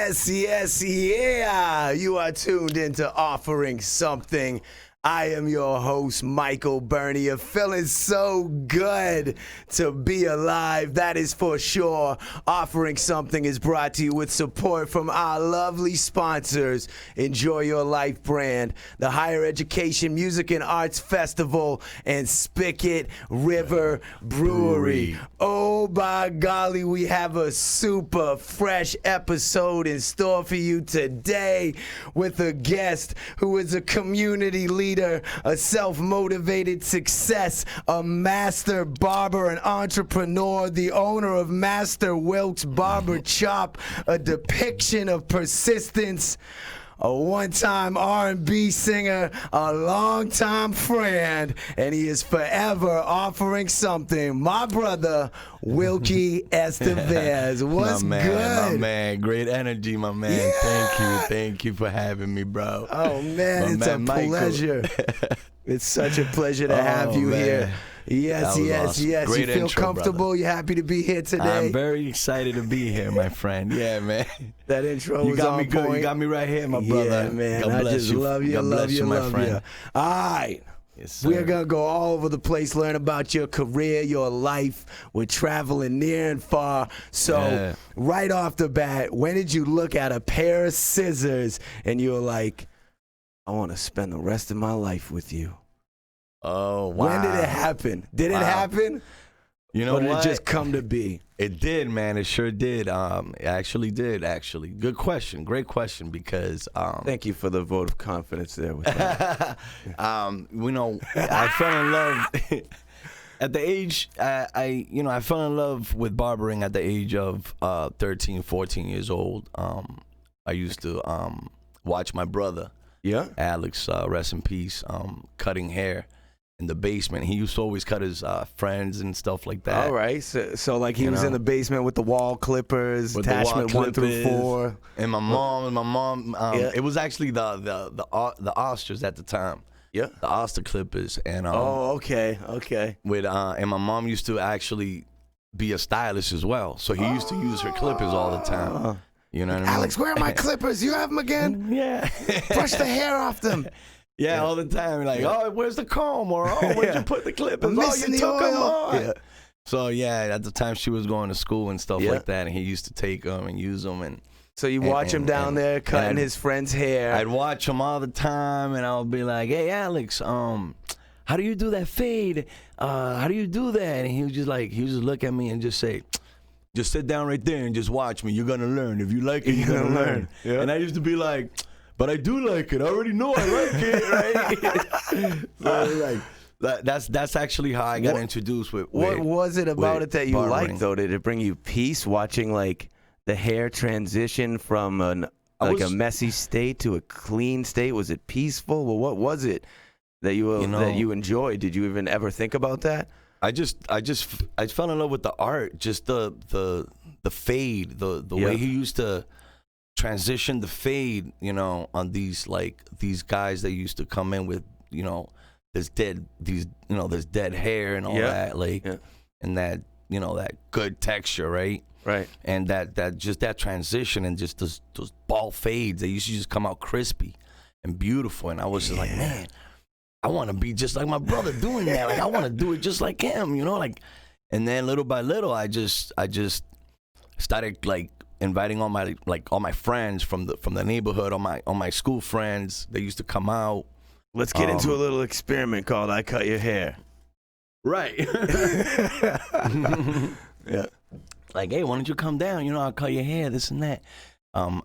Yes, yes, yeah. You are tuned into Offering Something. I am your host, Michael Bernier, feeling so good to be alive. That is for sure. Offering Something is brought to you with support from our lovely sponsors, Enjoy Your Life brand, the Higher Education Music and Arts Festival, and Spicket River Brewery. Oh, by golly, we have a super fresh episode in store for you today with a guest who is a community leader, a self-motivated success, a master barber, an entrepreneur, the owner of Master Wilkes Barber Shop, a depiction of persistence, a one-time R&B singer, a long-time friend, and he is forever offering something. My brother, Wilkie Estevez. What's good? My man. Great energy, my man. Yeah. Thank you for having me, bro. Oh, man, it's a pleasure. It's such a pleasure to have you here. Yes. Awesome. Yes. Great You feel intro, comfortable? brother. You happy to be here today? I'm very excited to be here, my friend. Yeah, man. That intro You was got on me good. point. You got me right here, my brother. Yeah, man. God I bless just you. love you. God bless you, my friend. All right. Yes, sir. We're going to go all over the place, learn about your career, your life. We're traveling near and far. So right off the bat, when did you look at a pair of scissors and you were like, I want to spend the rest of my life with you? Oh, wow. When did it happen? Did it happen? You know or did what? it just come to be? It did, man. It sure did. It actually did, actually. Good question. Great question because... Thank you for the vote of confidence there with that. I fell in love... At the age, I fell in love with barbering at the age of 13, 14 years old. I used to watch my brother, Alex, rest in peace, cutting hair in the basement. He used to always cut his friends and stuff like that. All right, so like he was in the basement with the wall clippers, with attachment 1 through 4. And my mom, it was actually the Osters at the time. Yeah, the Oster clippers. And okay. With and my mom used to actually be a stylist as well, so he used to use her clippers all the time. You know what I mean? Alex, where are my clippers? You have them again? Yeah. Brush the hair off them. Yeah, all the time. Like, oh, where's the comb? Or, oh, where'd you put the clippers? I'm missing you the took them oil. off. Yeah. So, yeah, at the time she was going to school and stuff like that, and he used to take them and use them. And so you watch him down there cutting his friend's hair. I'd watch him all the time, and I would be like, hey, Alex, how do you do that fade? How do you do that? And he would just look at me and just say, just sit down right there and just watch me. You're going to learn. If you like it, you're going to learn. Yeah. And I used to be like, but I do like it. I already know I like it, right? So like, that's actually how I got introduced with what was it about it that you barbering. liked, though? Did it bring you peace watching, like, the hair transition from a messy state to a clean state? Was it peaceful? Or what was it that you enjoyed? Did you even ever think about that? I fell in love with the art, just the fade, the way he used to transition the fade, on these guys that used to come in with, this dead hair and all that, and that, that good texture, right? Right. And that transition and just those ball fades, they used to just come out crispy and beautiful, and I was just like, man, I want to be just like my brother doing that. Like, I want to do it just like him, and then little by little, I just started inviting all my friends from the neighborhood, all my school friends. They used to come out. Let's get into a little experiment called "I Cut Your Hair." Right. Yeah. Like, hey, why don't you come down? I'll cut your hair, this and that. And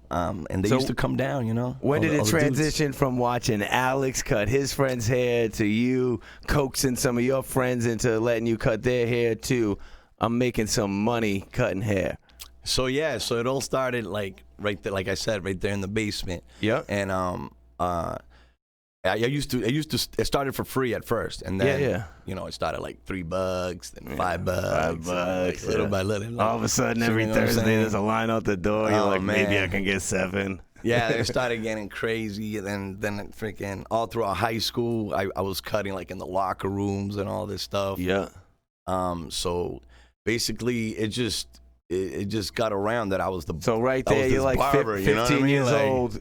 they used to come down, When did it transition from watching Alex cut his friend's hair to you coaxing some of your friends into letting you cut their hair to I'm making some money cutting hair? So it all started right there, like I said, right there in the basement. Yeah. And it started for free at first, and then it started like $3, then $5, little by little. All of a sudden, every Thursday there's a line out the door. You're like, maybe I can get 7. Yeah, they started getting crazy, and then freaking all throughout high school, I was cutting in the locker rooms and all this stuff. Yeah. So basically, it it just got around that I was the So right there, you're like barber, 15 you know what I mean? years Like, old,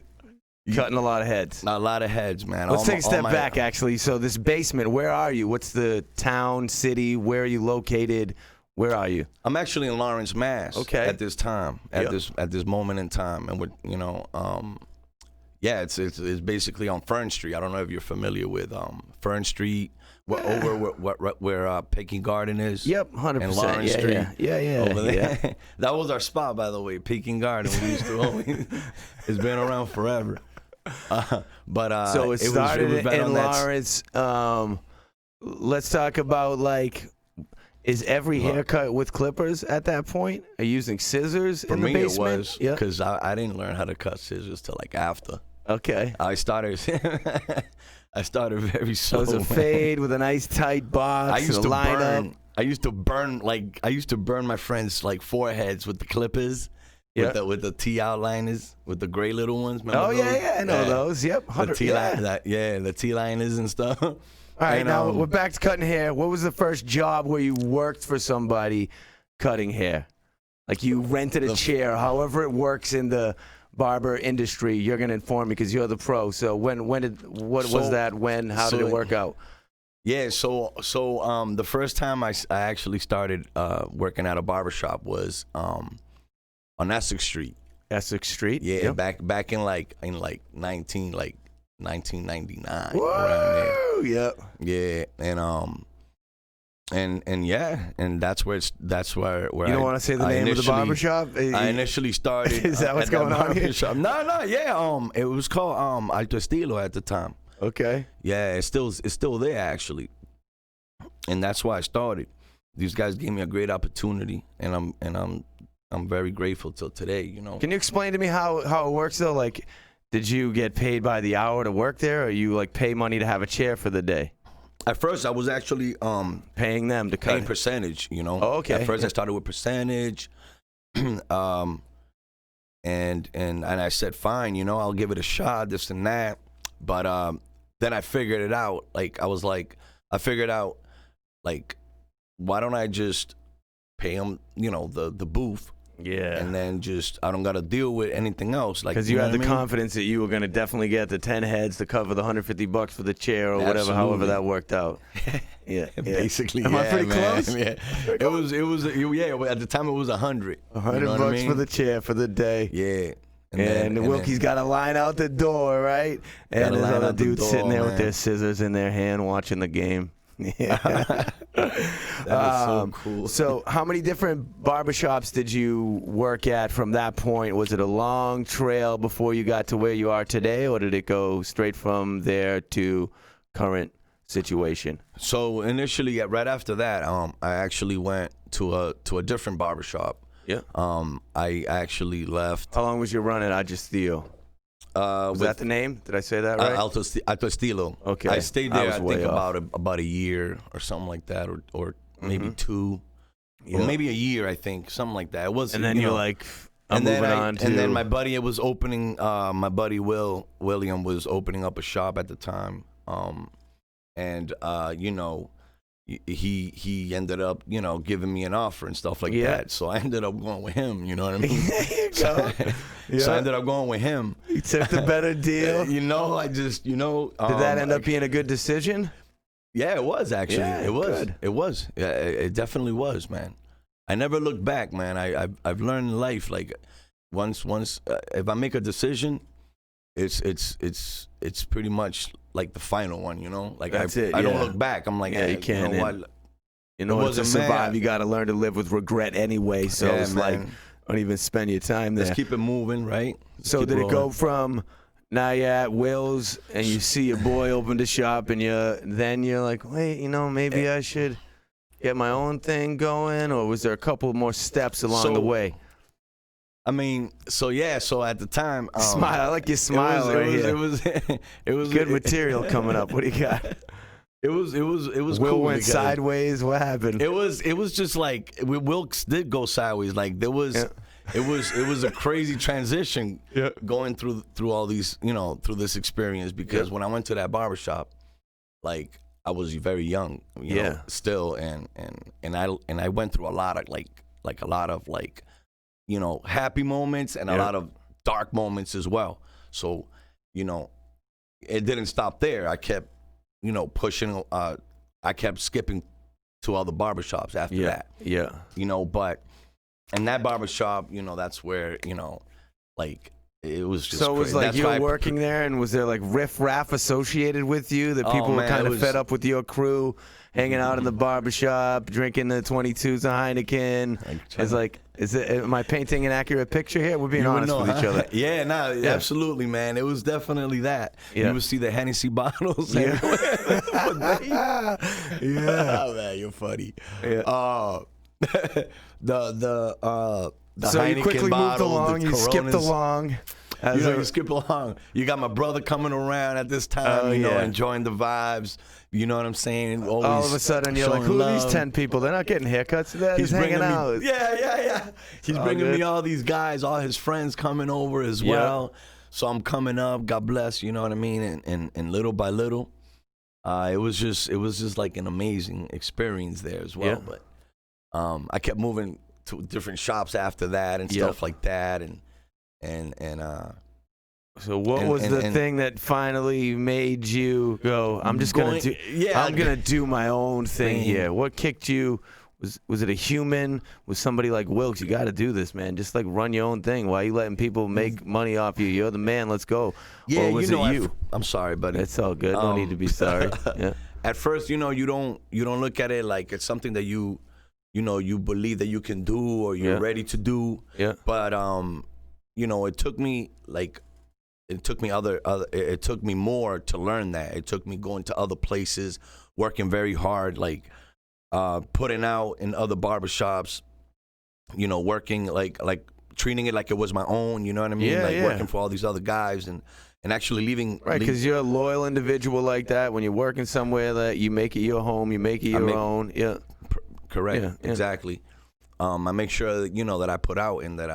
cutting a lot of heads. A lot of heads, man. Let's take a step back, actually. So this basement, where are you? What's the town, city? Where are you located? Where are you? I'm actually in Lawrence, Mass. Okay. At this time, at this moment in time, and it's basically on Fern Street. I don't know if you're familiar with Fern Street. We're over where Peking Garden is. Yep, 100%. And Lawrence Street. Yeah. Over there. Yeah. That was our spot, by the way, Peking Garden. We used to always. It's been around forever. So it started in Lawrence. Let's talk about, like, is every haircut with clippers at that point? Are you using scissors in the basement? For me, it was, because I didn't learn how to cut scissors till like after. Okay. I started very slow. So it was a fade with a nice tight box. I used to burn. I used to burn my friends' like foreheads with the clippers. Yeah. With the T outliners, with the gray little ones. Remember those? Yeah, I know those. Yep. The T liners and stuff. All right, now we're back to cutting hair. What was the first job where you worked for somebody cutting hair? Like you rented a chair, however it works in the barber industry. You're gonna inform me because you're the pro. So what was that? How did it work out? Yeah, so the first time I actually started working at a barbershop was on Essex Street. Essex Street. Yeah, back in 1999. Whoa, around there. Yep. Yeah, and that's where you don't want to say the name of the barbershop? I initially started. Is that what's going on here? No, yeah. It was called Alto Estilo at the time. Okay. Yeah, it's still there actually, and that's why I started. These guys gave me a great opportunity, and I'm very grateful till today. You know. Can you explain to me how it works though? Like, did you get paid by the hour to work there, or you like pay money to have a chair for the day? At first, I was actually paying them to cut. Paying percentage, you know. Oh, okay. At first, I started with percentage, and I said, fine, you know, I'll give it a shot, this and that. But then I figured it out. I figured out, why don't I just pay them, you know, the booth. Yeah. And then I don't got to deal with anything else. Because you had the confidence that you were going to definitely get the 10 heads to cover the $150 for the chair or whatever, however that worked out. Yeah. Basically, Am I pretty close? Yeah. It was, at the time it was $100. $100 for the chair for the day. Yeah. And Wilkie's got to line out the door, right? And there's other dudes sitting there with their scissors in their hand watching the game. Yeah. That is so cool. So how many different barbershops did you work at from that point? Was it a long trail before you got to where you are today, or did it go straight from there to current situation? So initially, right after that, I actually went to a different barbershop. Yeah. I actually left. How long was your run at Agistio? Was that the name? Did I say that right? Alto Estilo. Okay. I stayed there, I think, about a year or something like that, or maybe two, or maybe a year, I think, something like that. It was. And then you're like, I'm moving on to. And then my buddy, it was opening. My buddy William was opening up a shop at the time, and you know, he ended up, you know, giving me an offer and stuff like that. So I ended up going with him. You know what I mean? There you go. So I ended up going with him. You took the better deal. You know, I just, you know. Did that end up being a good decision? Yeah, it was actually. Yeah, it was. Good. It was. Yeah, it definitely was, man. I never looked back, man. I've learned in life, like once if I make a decision, it's pretty much like the final one, you know. Like I don't look back. I'm like, you can't. You know what? In order to survive, you got to learn to live with regret anyway. So it's like, don't even spend your time there. Let's keep it moving, right? So did it go from now you're at Will's and you see your boy opened a shop and then you're like, wait, you know, maybe I should get my own thing going, or was there a couple more steps along the way? I mean, so at the time, smile. I like your smile right here. It was good material coming up. What do you got? It was Will cool. Went sideways. What happened? It was just like Wilkes did go sideways. Like there was, it was a crazy transition going through all these, you know, through this experience, because when I went to that barbershop, like I was very young, you know, still, and I went through a lot of like happy moments and a lot of dark moments as well. So, it didn't stop there. I kept, pushing. I kept skipping to other barbershops after that. Yeah. But in that barbershop, that's where, like, it was just so it was crazy. like That's you why were working there, and was there like riff-raff associated with you that people were kind of fed up with your crew, hanging out in the barbershop, drinking the 22s of Heineken? It's like, am I painting an accurate picture here? We're being honest with each other. Yeah, absolutely, man. It was definitely that. Yeah. You would see the Hennessy bottles. Yeah. Oh, man, you're funny. Yeah. The so Heineken you quickly bottle, moved along, you skipped along. You skip along. You got my brother coming around at this time, enjoying the vibes. You know what I'm saying? All of a sudden, you're like, who are these 10 people? They're not getting haircuts. They're just hanging out. Yeah. He's bringing me all these guys, all his friends coming over as well. So I'm coming up, God bless, you know what I mean? And little by little, it was just like an amazing experience there as well. Yeah. But I kept moving to different shops after that and stuff like that, so what was the thing that finally made you go, I'm just gonna do my own thing here? What kicked you? Was it a human? Was somebody like, Wilkes, you got to do this, man? Just like run your own thing. Why are you letting people make money off you? You're the man. Let's go. Yeah, or was it you? I'm sorry, buddy. It's all good. No need to be sorry. Yeah. At first, you don't look at it like it's something that you believe that you can do or you're ready to do. Yeah. But it took me it took me more to learn that. It took me going to other places, working very hard, like putting out in other barbershops, working like treating it like it was my own, you know what I mean? Working for all these other guys and actually leaving. Right, because you're a loyal individual like that. When you're working somewhere that you make it your home, you make it your own. Yeah. Correct. Yeah. Exactly. I make sure that, that I put out and that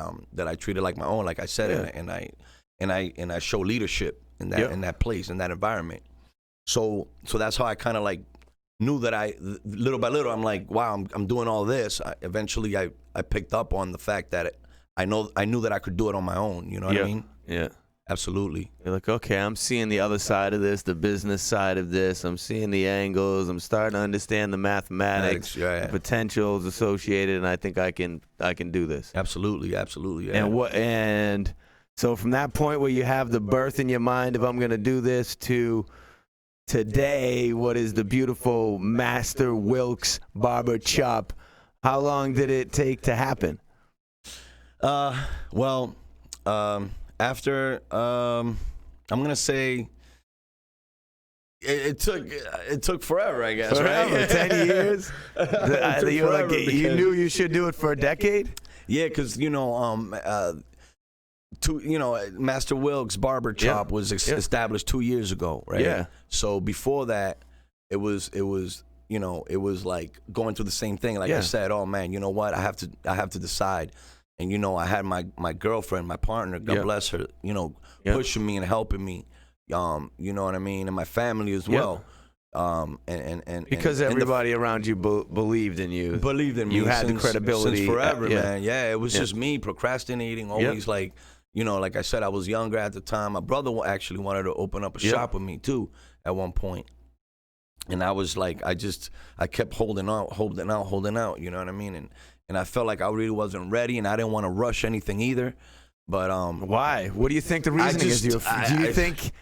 I treat it like my own, like I said, and I show leadership in that place, in that environment. So that's how I kind of like knew that little by little, I'm like, wow, I'm doing all this. Eventually I picked up on the fact that I knew that I could do it on my own. You know what I mean? Yeah. Absolutely. You're like, okay, I'm seeing the other side of this, the business side of this. I'm seeing the angles. I'm starting to understand the mathematics, the potentials associated, and I think I can do this. Absolutely. Yeah. And so from that point where you have the birth in your mind of I'm going to do this to today, what is the beautiful Master Wilkes Barber Shop? How long did it take to happen? After I'm gonna say it took forever, I guess. Forever, right? 10 years. You knew you should do it for a decade. Yeah, because Master Wilkes Barber Shop was established 2 years ago, right? Yeah. So before that, it was like going through the same thing. Like I said, oh man, you know what? I have to decide. And, I had my girlfriend, my partner, God bless her, pushing me and helping me, you know what I mean? And my family as well. Because everybody around you believed in you. Believed in me. You had the credibility. Since forever, man. Yeah, it was just me procrastinating, always like, like I said, I was younger at the time. My brother actually wanted to open up a shop with me, too, at one point. And I was like, I kept holding out, you know what I mean? And I felt like I really wasn't ready, and I didn't want to rush anything either. But why? What do you think the reasoning is? Do you think?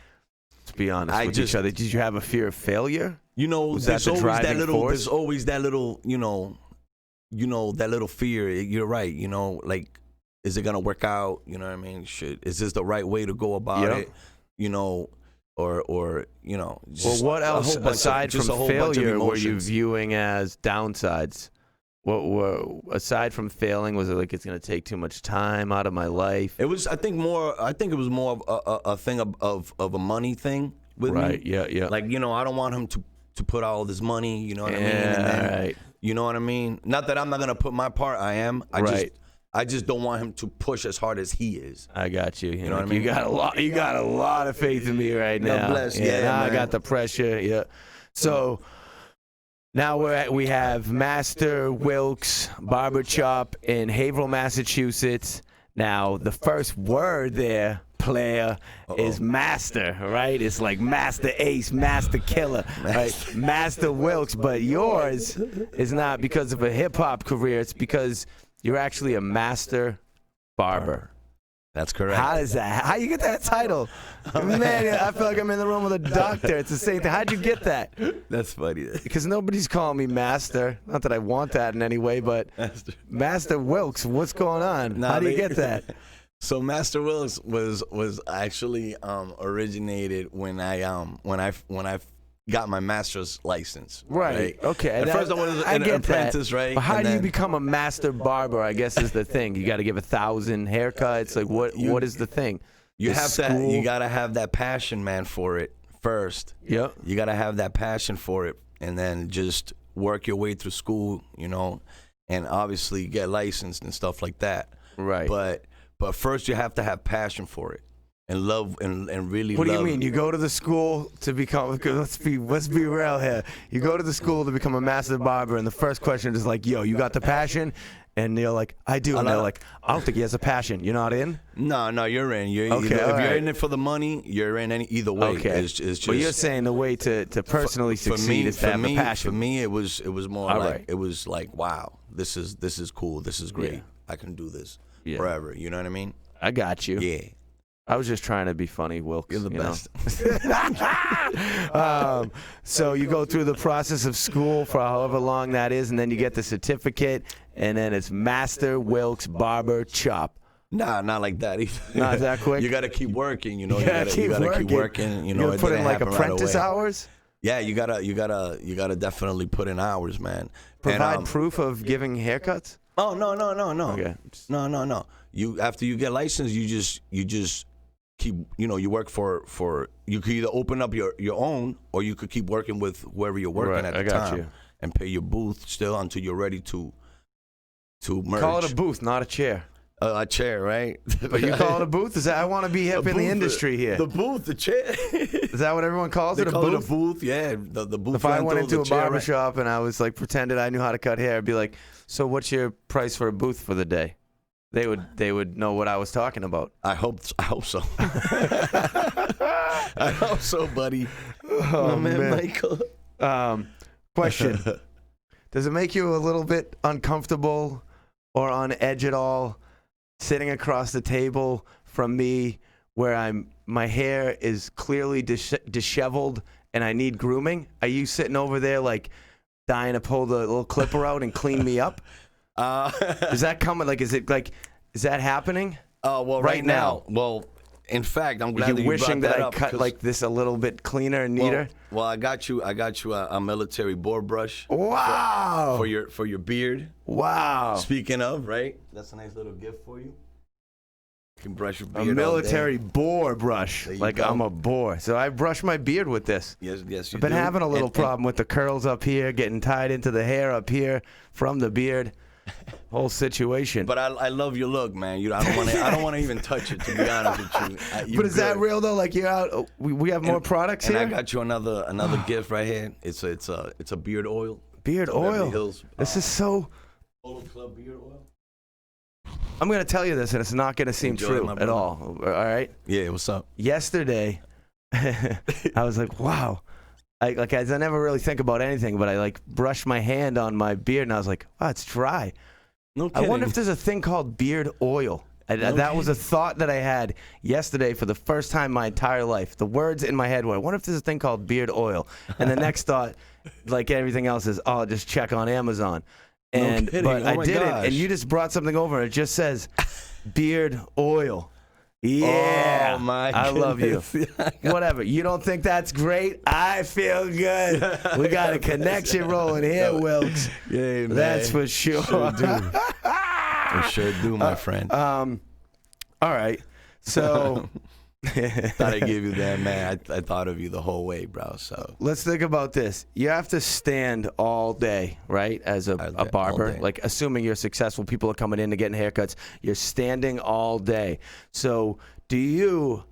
Let's be honest with each other. Did you have a fear of failure? There's always that little, that little fear. You're right. Like, is it gonna work out? You know what I mean? Is this the right way to go about it? Or well, what else aside from failure were you viewing as downsides? What were, aside from failing, was it like it's going to take too much time out of my life? It was, I think it was more of a thing of a money thing with me. Right, yeah. Like, I don't want him to put out all this money, you know what I mean? And then, right. You know what I mean? Not that I'm not going to put my part, I am. I just don't want him to push as hard as he is. I got you. You know what I mean? You got a lot of faith in me right now. God bless. I got the pressure. Yeah. So Now we have Master Wilkes Barber Shop in Haverhill, Massachusetts. Now, the first word there, player, is master, right? It's like Master Ace, Master Killer, right? Master Wilkes, but yours is not because of a hip-hop career. It's because you're actually a master barber. That's correct. How is that? How you get that title? Man, I feel like I'm in the room with a doctor. It's the same thing. How'd you get that? That's funny. Because nobody's calling me master. Not that I want that in any way, but Master Wilkes, what's going on? How do you get that? So Master Wilkes was actually originated when I got my master's license. Right. Okay. At first I was an apprentice, right? But how do you become a master barber? I guess is the thing. You got to give 1,000 haircuts. Like what is the thing? You gotta have that passion, man, for it first. Yep. You gotta have that passion for it, and then just work your way through school, and obviously get licensed and stuff like that. Right. But first you have to have passion for it. And love and really What love. do you mean? You go to the school to become, let's be real here. You go to the school to become a master barber, and the first question is like, yo, you got the passion? And they're like, I do. And they're like, I don't think he has a passion. You're not in? No, you're in. Okay, if you're in it for the money, you're in either way. Okay. It's just, but you're saying the way to personally succeed is to have a passion. For me, it was more All like, right. it was like, wow, this is cool. This is great. Yeah. I can do this Yeah. forever. You know what I mean? I got you. Yeah. I was just trying to be funny, Wilkes. You're the best. So you go through the process of school for however long that is, and then you get the certificate, and then it's Master Wilkes Barber Shop. Nah, not like that either. Not that quick? You got to keep working, you gotta keep working. You gotta put in like apprentice hours? Yeah, you gotta definitely put in hours, man. Provide And, proof of giving haircuts? Oh, no. Okay. No. You after you get licensed, you just keep, you work for you could either open up your own, or you could keep working with whoever you're working at the time and pay your booth still until you're ready to merge. Call it a booth, not a chair. A chair, right? But you call it a booth? Is that, I want to be hip in the industry here. The booth, the chair. Is that what everyone calls it? They call it a booth, yeah. The booth. If I went into a barber right? shop and I was like pretended I knew how to cut hair, I'd be like, so what's your price for a booth for the day? They would know what I was talking about. I hope so. I hope so, buddy. Oh, man. Michael. Question. Does it make you a little bit uncomfortable or on edge at all sitting across the table from me where my hair is clearly disheveled and I need grooming? Are you sitting over there like dying to pull the little clipper out and clean me up? Is that coming? Like, is that happening? Well, right now. Well, in fact, I'm glad You're that you wishing brought that that I up, cut like this a little bit cleaner and neater. Well, I got you a military board brush. Wow. For your beard. Wow. Speaking of, right? That's a nice little gift for you. You can brush your beard. A military boar brush. Like go. I'm a boar. So I brush my beard with this. Yes, you I've been having a little problem with the curls up here, getting tied into the hair up here from the beard. Whole situation. But I love your look, man. I don't want to even touch it, to be honest with you. But is that real though? Like you're out. We have more products here. And I got you another gift right here. It's a beard oil. Beard oil. Hills, this is so. Polo Club beard oil. I'm gonna tell you this, and it's not gonna seem true at all. All right. Yeah. What's up? Yesterday, I was like, wow. I never really think about anything, but I like brushed my hand on my beard, and I was like, oh, it's dry. No kidding. I wonder if there's a thing called beard oil. That was a thought that I had yesterday for the first time in my entire life. The words in my head were, I wonder if there's a thing called beard oil. And the next thought, like everything else, is, oh, just check on Amazon. And but I didn't, and you just brought something over, and it just says beard oil. Yeah, oh my I love you. Whatever. You don't think that's great? I feel good. We got a connection rolling here, Wilkes. Yeah, man. That's for sure. Sure do. We sure do, my friend. All right. So thought I'd give you that, man. I thought of you the whole way, bro. So let's think about this. You have to stand all day, right? As a barber, like assuming you're successful, people are coming in to getting haircuts. You're standing all day. So do you,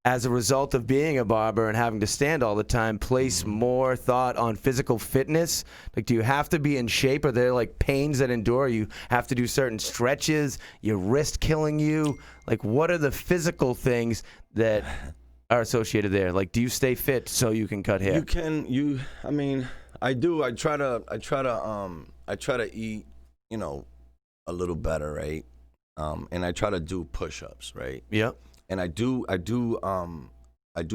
as a result of being a barber and having to stand all the time, place more thought on physical fitness? Like, do you have to be in shape? Are there like pains that endure? You have to do certain stretches, your wrist killing you? Like, what are the physical things that are associated there? Like, do you stay fit so you can cut hair? I mean, I do. I try to eat, a little better, right? And I try to do push-ups, right? Yep. And I do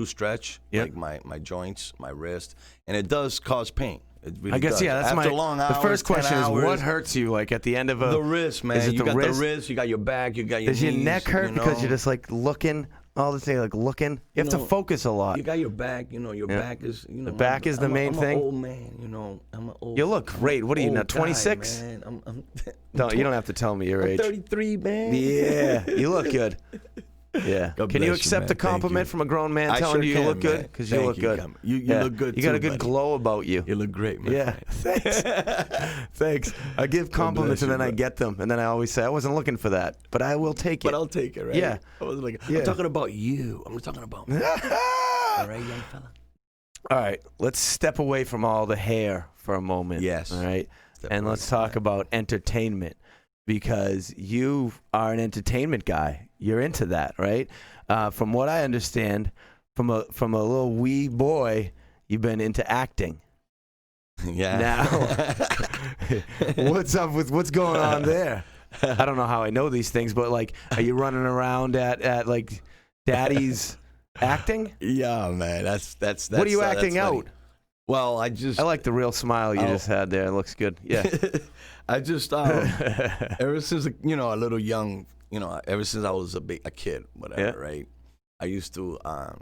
stretch, like my joints, my wrist, and it does cause pain. It really I guess does. yeah. That's After my long hours, the first question is hours, what hurts you like at the end of a the wrist, man. Is it you the got wrist? the wrist, you got your back, you got your Does knees, your neck hurt because you're just like looking all the time, like looking? You have to focus a lot. You got your back, your back is, the back is the main thing. I'm an old man, I'm an old. You look great. What are you now? 26? I'm No, you don't have to tell me your age. 33, man. Yeah, you look good. Yeah. God Can you bless accept man. a compliment from a grown man I telling sure you can, look good? man. Because you look good. You look good. You got too, a good buddy. glow about you. You look great, man. Yeah. Thanks. Thanks. I give compliments and then I get them, and then I always say I wasn't looking for that, but I will take it. But I'll take it, right? Yeah. I was like, I'm talking about you. I'm talking about me. All right, young fella. All right, let's step away from all the hair for a moment. Yes. All right, and let's talk about entertainment, because you are an entertainment guy. You're into that, right? From what I understand, from a little wee boy, you've been into acting. Yeah. Now, what's up with what's going on there? I don't know how I know these things, but like, are you running around at like daddy's acting? Yeah, man. That's what are you acting out? Well, I like the real smile you just had there. It looks good. Yeah. I just ever since a little young, ever since I was a kid, whatever, right? I used to I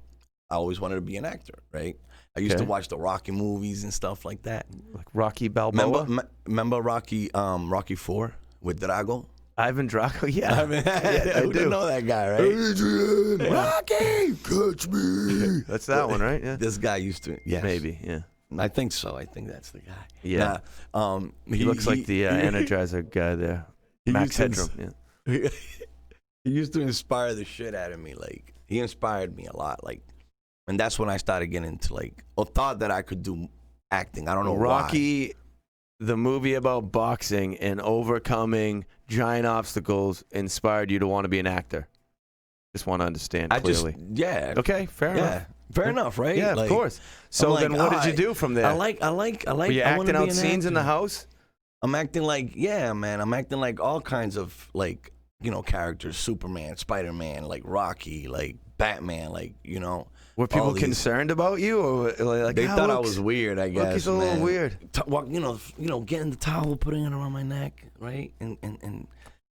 always wanted to be an actor, right? I used to watch the Rocky movies and stuff like that. Like Rocky Balboa? Remember Rocky 4 with Drago? Ivan Drago? Yeah. I mean, I do know that guy, right? Adrian! Rocky! Catch me! That's that one, right? Yeah. This guy used to, yes. Maybe, yeah. I think so. I think that's the guy. Yeah. He looks like the Energizer guy there. Max Headroom. Yeah. He used to inspire the shit out of me. Like, he inspired me a lot. Like, and that's when I started getting into, like, or thought that I could do acting. I don't know Rocky, why. the movie about boxing and overcoming giant obstacles, inspired you to want to be an actor. Just want to understand clearly. Okay, fair enough. Fair enough, right? Yeah, like, of course. So then what did you do from there? I like. Were you acting out scenes in the house? I'm acting like, man. I'm acting like all kinds of, like, characters. Superman, Spider-Man, like Rocky, like Batman, like, Were people concerned about you, or like they thought I was weird? I guess. He's a little weird. Getting the towel, putting it around my neck, right, and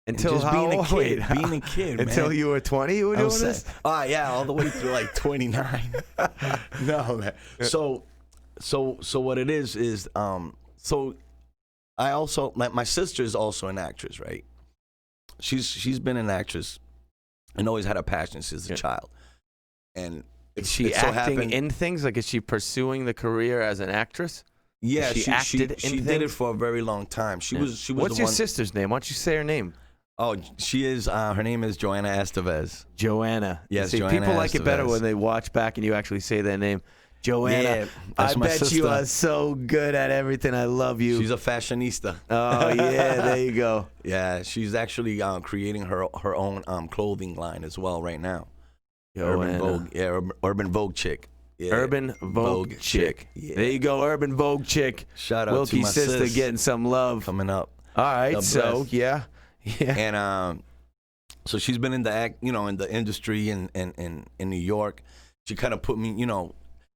until just how being a kid, old? being a kid, man. Until you were 20, you were doing this? Yeah, all the way through like 29. No, man. So what it is so I also, my sister is also an actress, right? She's been an actress and always had a passion since a child. And is she acting in things? Like, is she pursuing the career as an actress? Yeah, she did it for a very long time. She was What's your sister's name? Why don't you say her name? Oh, she is. Her name is Joanna Estevez. Joanna. Yes, See, Joanna people like it better Estevez. when they watch back and you actually say their name. Joanna. Yeah, I bet you are so good at everything. I love you. She's a fashionista. Oh yeah, there you go. Yeah, she's actually creating her own clothing line as well right now. Joanna. Urban Vogue. Yeah, Urban Vogue chick. Yeah. Urban Vogue chick. Yeah. There you go, Urban Vogue chick. Shout out Wilkie to my sister sis getting some love. coming up. All right, God so bless. yeah. And so she's been in the in the industry in New York. She kind of put me,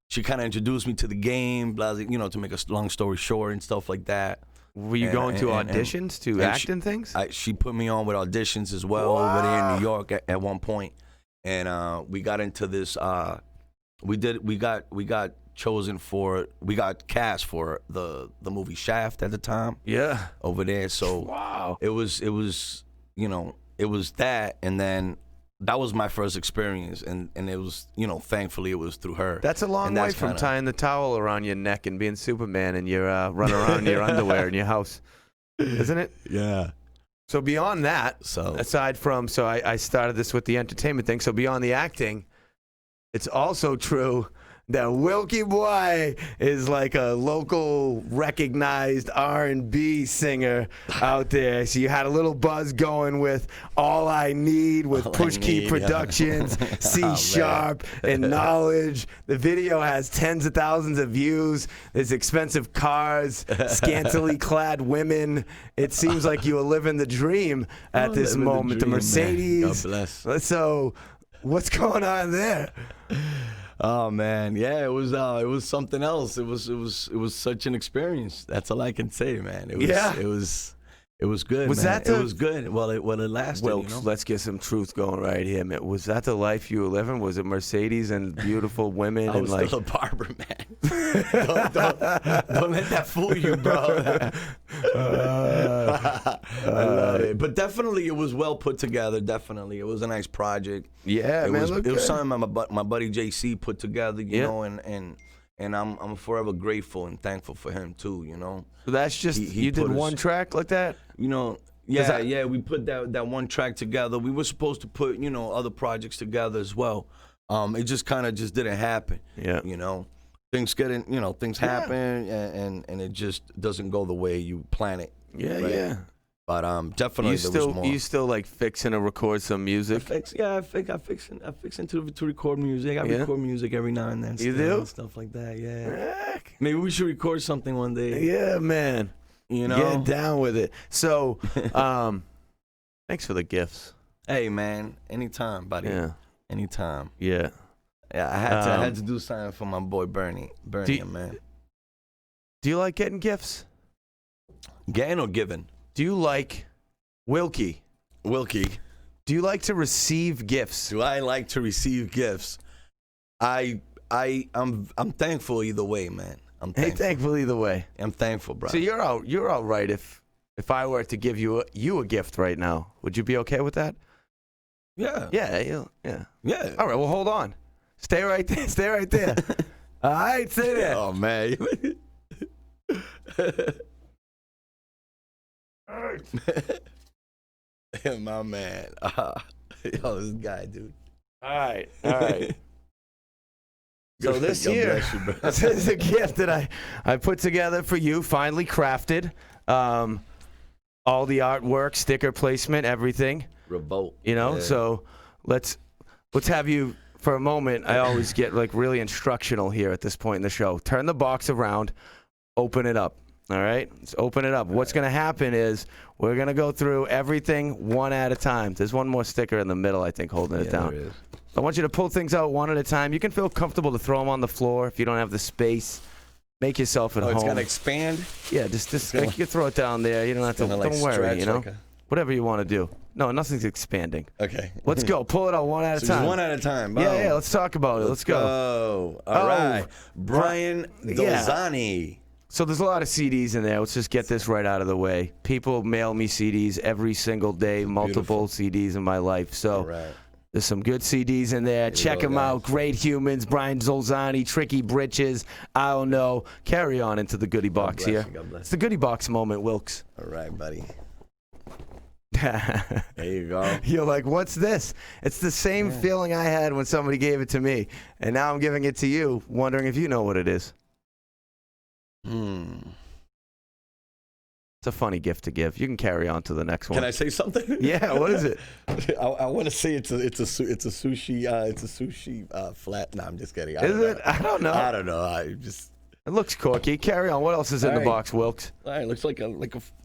she kind of introduced me to the game, blah, to make a long story short and stuff like that. Were you going to auditions to act in things? She put me on with auditions as well over there in New York at one point, and we got into this. We got chosen for. We got cast for the movie Shaft at the time. Yeah, over there. So wow, it was it was that, and then that was my first experience, and it was thankfully it was through her. That's a long way from tying the towel around your neck and being Superman and you're running around in your underwear in your house, isn't it? Yeah. So beyond that, aside from I started this with the entertainment thing. So beyond the acting, it's also true that Wilkie Boy is like a local recognized R&B singer out there. So you had a little buzz going with All I Need with Push Key Productions, C Sharp, and Knowledge. The video has tens of thousands of views. There's expensive cars, scantily clad women. It seems like you were living the dream at this moment. The Mercedes. God bless. So what's going on there? Oh man, yeah, it was something else. It was such an experience. That's all I can say, man. It was good. Was man. that it was good? Well, it lasted. Well, you know? let's get some truth going right here, man. Was that the life you were living? Was it Mercedes and beautiful women I and was like still a barber, man. don't let that fool you, bro. I love it. But definitely, it was well put together. Definitely, it was a nice project. Yeah, it man. was something my buddy JC put together. You know, and I'm forever grateful and thankful for him too. You know. So that's just he you did put one track like that. You know. Yeah, we put that one track together. We were supposed to put, other projects together as well. It just kind of just didn't happen. Yeah. Things happen and it just doesn't go the way you plan it. Yeah, right? yeah. But definitely there was more. You still like fixing to record some music? I fixing to record music. I record music every now and then. You do? And stuff like that. Yeah. Maybe we should record something one day. Yeah, man. Get down with it. So, thanks for the gifts. Hey, man. Anytime, buddy. Yeah. Anytime. Yeah. Yeah, I had to do something for my boy Bernie, man. Do you like getting gifts? Getting or giving? Do you like Wilkie? Do you like to receive gifts? Do I like to receive gifts? I'm thankful either way, man. Thankful either way. I'm thankful, bro. So you're all right if I were to give you a gift right now. Would you be okay with that? Yeah. Yeah. Yeah. All right. Well, hold on. Stay right there. Stay right there. All right. Stay there. Oh man. My man. Yo, this guy, dude. All right. So this here, this is a gift that I put together for you, finally crafted. All the artwork, sticker placement, everything. Revolt. So let's have you for a moment. I always get like really instructional here at this point in the show. Turn the box around, open it up. All right? Let's open it up. What's going to happen is we're going to go through everything one at a time. There's one more sticker in the middle, I think, holding it down. There is. I want you to pull things out one at a time. You can feel comfortable to throw them on the floor if you don't have the space. Make yourself at home. It's going to expand? Yeah, just you can throw it down there. You don't have to. Don't worry, whatever you want to do. No, nothing's expanding. Okay. Let's go. Pull it out one at a time. Just one at a time. Yeah, let's talk about it. Let's go. All right. Brian Dolzani. So there's a lot of CDs in there. Let's just get this right out of the way. People mail me CDs every single day, multiple CDs in my life. So there's some good CDs in there. Check them out. Great Humans, Brian Dolzani, Tricky Britches. I don't know. Carry on into the goodie box here. It's the goodie box moment, Wilkes. All right, buddy. There you go. You're like, what's this? It's the same feeling I had when somebody gave it to me. And now I'm giving it to you, wondering if you know what it is. It's a funny gift to give. You can carry on to the next one. Can I say something? Yeah, what is it? I want to say it's a sushi flat. No, I'm just kidding. Is it? I don't know. I don't know. It looks corky. Carry on. What else is in the box, Wilkes? All right, looks like a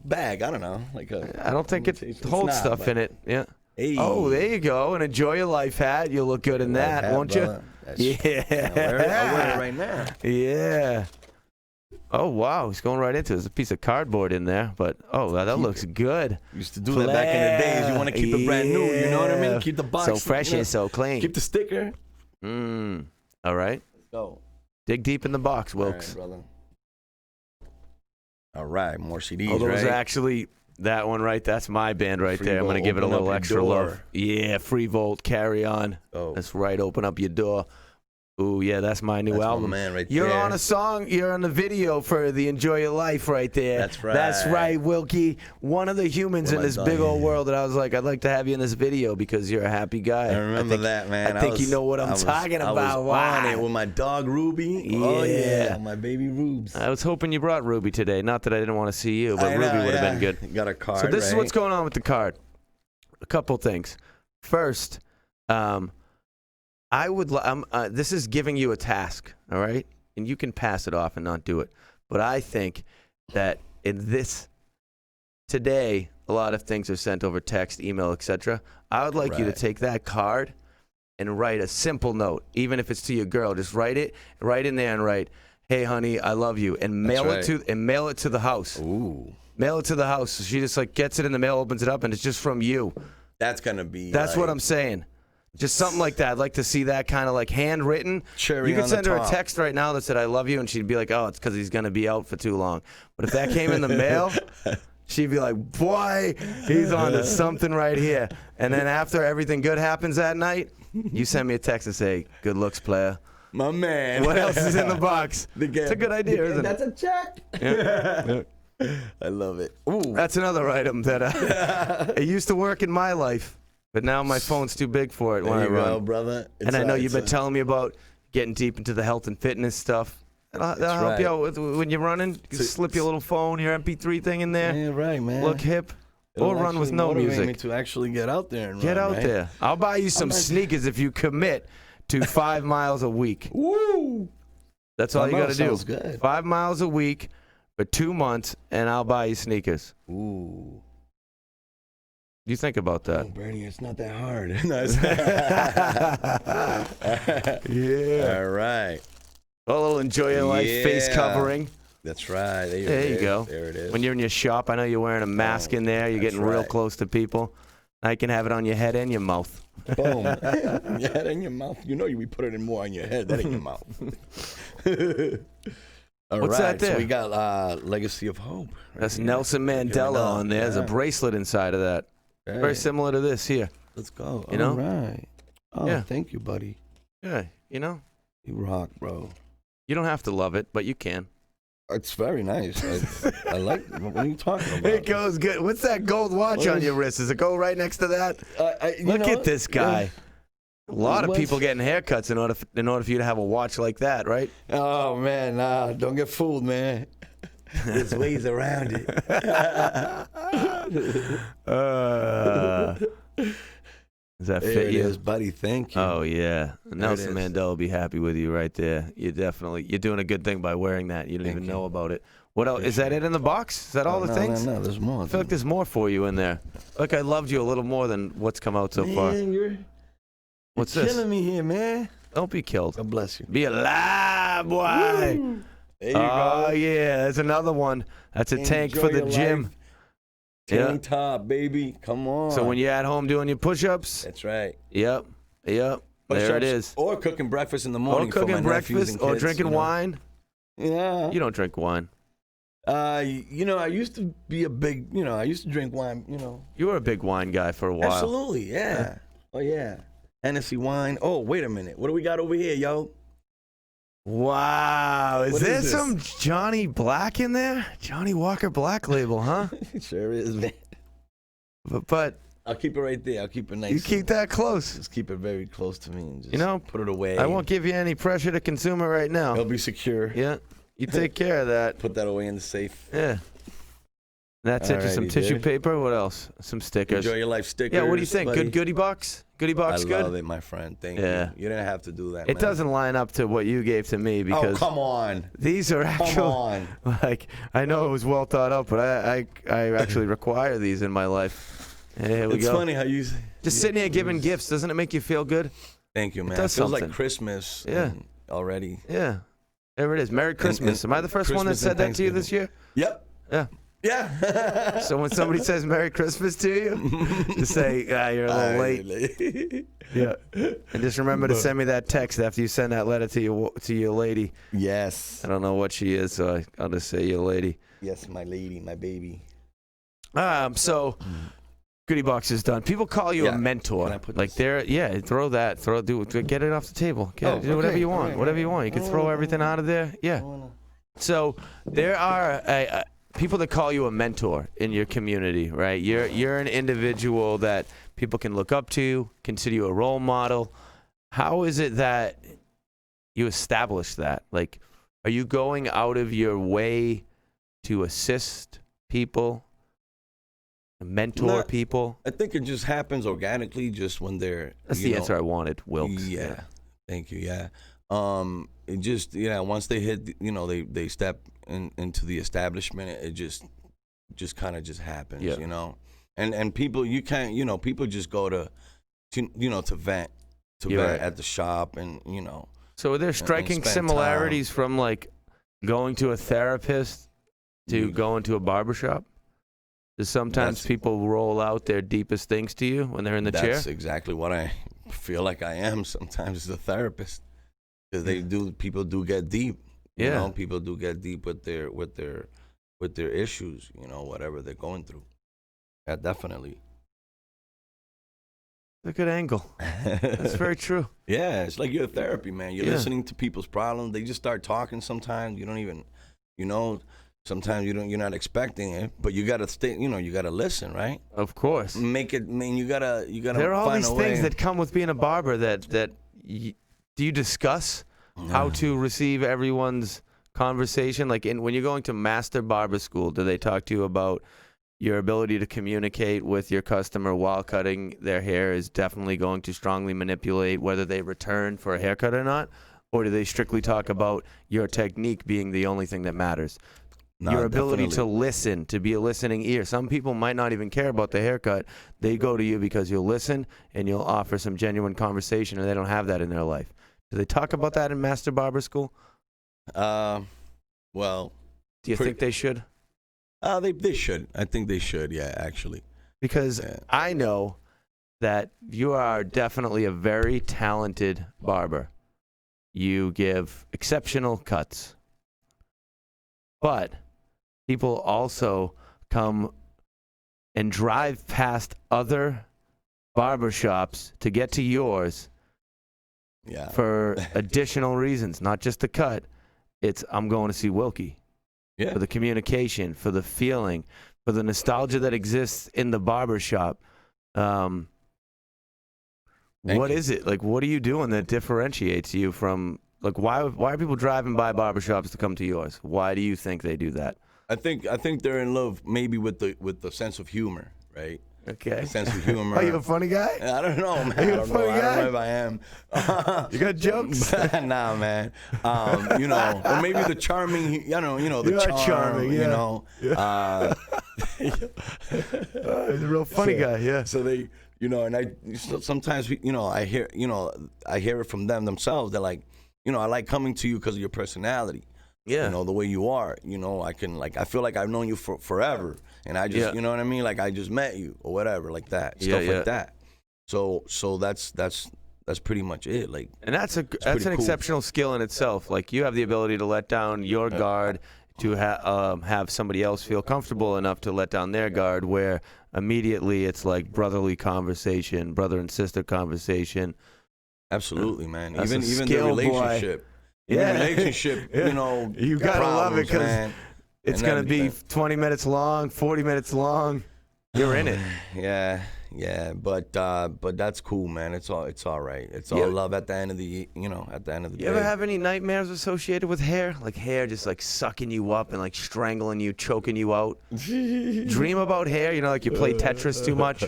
bag. I don't know. I don't think it holds stuff in it. Yeah. Hey. Oh, there you go. An Enjoy Your Life hat. You'll look good in that, won't you? Yeah. I'll wear it right now. Yeah. Oh, wow. He's going right into it. There's a piece of cardboard in there, but, that looks good. Used to do that back in the days. You want to keep it brand new. You know what I mean? Keep the box. So fresh and so clean. Keep the sticker. All right. Let's go. Dig deep in the box, Wilkes. All right, brother. All right, more CDs, Oh, those actually, that one that's my band right there. I'm going to give it a little extra love. Yeah, Free Volt, Carry On. Oh. That's right, open up your door. Ooh, yeah, that's my new That's my album. man right You're there. on a song, you're on the video for the Enjoy Your Life right there. That's right. That's right, Wilkie. One of the humans in this big old world that I was like, I'd like to have you in this video because you're a happy guy. I remember that, man. I think you know what I'm talking about. I was Wow. on it with my dog Ruby. Yeah. Oh, yeah, my baby Rubes. I was hoping you brought Ruby today. Not that I didn't want to see you, but Ruby would have been good. You got a card, So this is right? what's going on with the card. A couple things. First, this is giving you a task, all right? And you can pass it off and not do it. But I think that today, a lot of things are sent over text, email, etc. I would like you to take that card and write a simple note, even if it's to your girl. Just write in there and write, "Hey, honey, I love you," and mail it to the house. Ooh. Mail it to the house. So she just like gets it in the mail, opens it up, and it's just from you. That's gonna be. That's what I'm saying. Just something like that. I'd like to see that kind of like handwritten. Cherry you could on send the her a top. text right now that said, "I love you," and she'd be like, "Oh, it's because he's going to be out for too long." But if that came in the mail, she'd be like, "Boy, he's on to something right here." And then after everything good happens that night, you send me a text and say, "Good looks, player." My man. What else is in the box? It's a good idea, isn't it? That's a check. Yeah. I love it. Ooh. That's another item that it used to work in my life. But now my phone's too big for it when I There you run. go, brother. And I know you've been telling me about getting deep into the health and fitness stuff. That'll help you out when you're running. You can slip your little phone, your MP3 thing in there. Yeah, right, man. Look hip. Or run with no motivate me music. to actually get out there and Get run, out right? there. I'll buy you some sneakers if you commit to 5 miles a week. Woo! That's all you got to do. Sounds good. 5 miles a week for 2 months, and I'll buy you sneakers. Ooh. You think about that. Oh, Bernie, it's not that hard. Yeah. All right. A little Enjoy Your Life face covering. That's right. There you go. There it is. When you're in your shop, I know you're wearing a mask in there. You're that's getting real right. close to people. Now you can have it on your head and your mouth. Boom. Your head and your mouth. You know we put it in more on your head than in your mouth. All What's right, that there? So we got Legacy of Hope. Right That's here. Nelson Mandela on there. There's a bracelet inside of that. Hey, Very similar to this here. Let's go. You know? All right. Oh, Yeah. thank you, buddy. Yeah, you know, You rock, bro. you don't have to love it, but you can. It's very nice. I like. What are you talking about? It goes good. What's that gold watch on your wrist? Does it go right next to that? Look at this guy. A lot of people getting haircuts in order for you to have a watch like that, right? Oh man, nah, don't get fooled, man. There's ways around it. Does that There fit it you? is, buddy. Thank you. Oh yeah, Nelson it is. Mandela will be happy with you right there. You're doing a good thing by wearing that. You didn't even know about it. What else? Is that it in the box? Is that all the things? No, there's more. I feel like there's more for you in there. Like I loved you a little more than what's come out so far. You're What's this? killing me here, man. Don't be killed. God bless you. Be alive, boy. There you Oh go. yeah, there's another one. That's a tank Enjoy for the your gym. life. Tank top, baby. Come on. So when you're at home doing your push-ups, That's right. yep. There it Push-ups, is. Or cooking breakfast in the Or morning. for my cooking nephews breakfast, and or kids, drinking you know. wine. Yeah. You don't drink wine. You know, I used to be a big, I used to drink wine, You were a big wine guy for a while. Absolutely, yeah. Oh, yeah. Hennessy wine. Oh, wait a minute. What do we got over here, yo? Wow, is What there is this? some Johnny Black in there? Johnny Walker Black Label, huh? It sure is, man. but I'll keep it right there. I'll keep it nice. you keep that close. Just keep it very close to me and just You know, put it away. I won't give you any pressure to consume it right now. It'll be secure. Yeah, you take care of that. Put that away in the safe. Yeah. That's it. Just some Alrighty, tissue dude. paper. What else? Some stickers. Enjoy your life stickers. Yeah, what do you think? buddy. Good goodie box? Goodie box I good? love it, my friend. Thank Yeah. you. You didn't have to do that, It man. doesn't line up to what you gave to me Oh, because come on. these are Come actual. on. Like I know it was well thought out, but I actually require these in my life. And here we It's go. funny how you... Just sitting here giving gifts, doesn't it make you feel good? Thank you, man. does It feels something. like Christmas Yeah. already. Yeah. There it is. Merry Christmas. Am I the first one that Christmas and said that to you this year? Yep. Yeah. Yeah. So when somebody says Merry Christmas to you, just say, you're a little late. Yeah. And just remember to send me that text after you send that letter to your lady. Yes. I don't know what she is, so I'll just say your lady. Yes, my lady, my baby. So Goodie box is done. People call you a mentor. Can I put like this? throw that. Get it off the table. Do whatever you want. Whatever you want. You can throw everything out of there. Yeah. So there are people that call you a mentor in your community, right? You're an individual that people can look up to, consider you a role model. How is it that you establish that? Like, are you going out of your way to assist people? Mentor people? I think it just happens organically, just when they're. That's the answer I wanted, Wilkes. Yeah, thank you. Yeah, it just once they hit, they step into the establishment, it just kind of just happens, and people you can't, people just go to vent at the shop, and So are there striking similarities from like going to a therapist to going to a barbershop? Sometimes people roll out their deepest things to you when they're in the chair? That's exactly what I feel like I am sometimes as a therapist. Because people do get deep. People do get deep with their issues, whatever they're going through. Yeah, definitely. A good angle. That's very true. Yeah, it's like your therapy, man. You're listening to people's problems. They just start talking sometimes. You don't even, sometimes you're not expecting it, but you gotta stay. You gotta listen, right? Of course. Make it. I mean, you gotta. There are all these things that come with being a barber. Do you discuss how to receive everyone's conversation? Like when you're going to master barber school, do they talk to you about your ability to communicate with your customer while cutting their hair is definitely going to strongly manipulate whether they return for a haircut or not? Or do they strictly talk about your technique being the only thing that matters? Your ability to listen, to be a listening ear. Some people might not even care about the haircut. They go to you because you'll listen and you'll offer some genuine conversation, and they don't have that in their life. Do they talk about that in Master Barber School? Well. Do you think they should? They should. I think they should, yeah, actually. Because I know that you are definitely a very talented barber. You give exceptional cuts. But people also come and drive past other barbershops to get to yours for additional reasons, not just the cut. It's I'm going to see Wilkie. Yeah. For the communication, for the feeling, for the nostalgia that exists in the barbershop. What is it? Like, what are you doing that differentiates you from, like, why are people driving by barbershops to come to yours? Why do you think they do that? I think they're in love maybe with the sense of humor, right? Okay. The sense of humor. Are you a funny guy? I don't know, man. Are you a funny guy? I don't know if I am. You got jokes? Nah, man. Or maybe the charming, the charm, yeah. He's a real funny guy, yeah. So they, and sometimes, I hear it from them themselves. They're like, I like coming to you because of your personality. Yeah. The way you are. I feel like I've known you for forever. And I just, you know what I mean? Like I just met you or whatever, like that. Stuff like that. So that's pretty much it. Like, and that's an exceptional skill in itself. Like you have the ability to let down your guard to have somebody else feel comfortable enough to let down their guard, where immediately it's like brotherly conversation, brother and sister conversation. Absolutely, man. That's even the relationship. Boy. You gotta love it because it's gonna be 20 minutes long, 40 minutes long. You're in it. Yeah, but that's cool, man. It's all right. It's all love at the end of the day. You ever have any nightmares associated with hair? Like hair just like sucking you up and like strangling you, choking you out? Dream about hair? Like you play Tetris too much?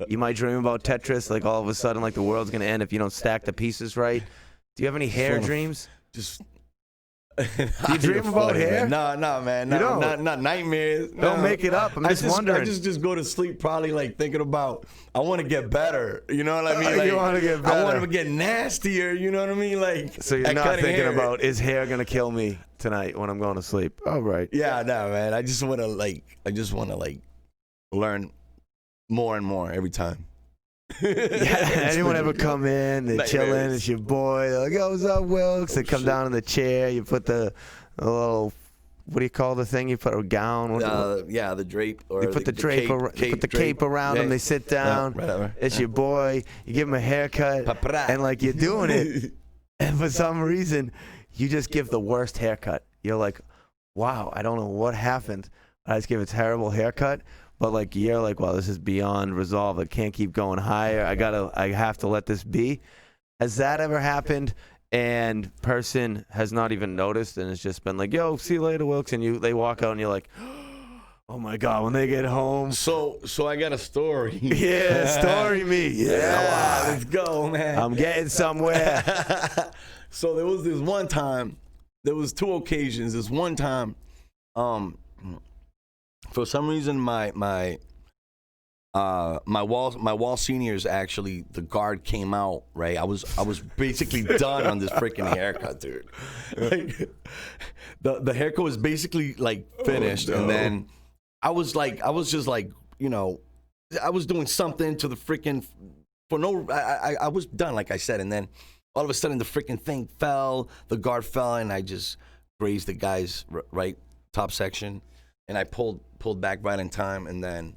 You might dream about Tetris, like all of a sudden like the world's gonna end if you don't stack the pieces right. Do you have any hair dreams? Just do you dream about hair? No, man. Not nightmares. Don't make it up. I'm just wondering. I just go to sleep probably like thinking about I want to get better. You know what I mean? Like, you want to get better. I want to get nastier. You know what I mean? Like, so you're not thinking about is hair gonna kill me tonight when I'm going to sleep? Oh, right. Yeah, no, man. I just want to learn more and more every time. Anyone ever come in, they're chilling, it's your boy, they're like, "Yo, what's up, Wilkes?" They come down in the chair, you put the little what do you call the thing? You put a gown. Yeah, the drape. Or you put the drape. Put the cape around them. They sit down. Whatever. It's your boy. You give him a haircut, and like you're doing it, and for some reason, you just give the worst haircut. You're like, wow, I don't know what happened. I just give a terrible haircut. But like you're like, well, this is beyond resolve. I can't keep going higher. I have to let this be. Has that ever happened? And person has not even noticed, and it's just been like, yo, see you later, Wilkes. And they walk out, and you're like, oh my God, when they get home. So I got a story. Yeah, story me. Yeah, let's go, man. I'm getting somewhere. So there was this one time. There was 2 occasions. This one time, for some reason, my wall seniors, actually, the guard came out, right? I was basically done on this freaking haircut, dude. Like, the haircut was basically like finished, and then I was just like, you know, I was doing something to the freaking I was done, like I said, and then all of a sudden the freaking thing fell, the guard fell, and I just grazed the guy's right top section, and I pulled back right in time, and then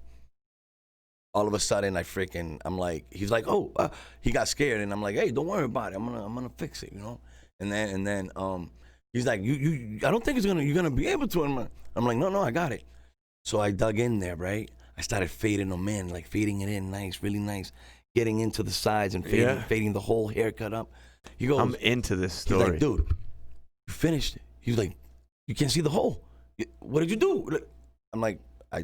all of a sudden, I'm like, he's like, oh, he got scared, and I'm like, hey, don't worry about it. I'm gonna fix it, you know. And then he's like, you, I don't think you're gonna be able to. And I'm like, no, I got it. So I dug in there, right? I started fading them in, like fading it in, nice, really nice, getting into the sides and fading the whole haircut up. He goes, I'm into this story. He's like, dude, you finished it. He's like, you can't see the hole. What did you do? I'm like, I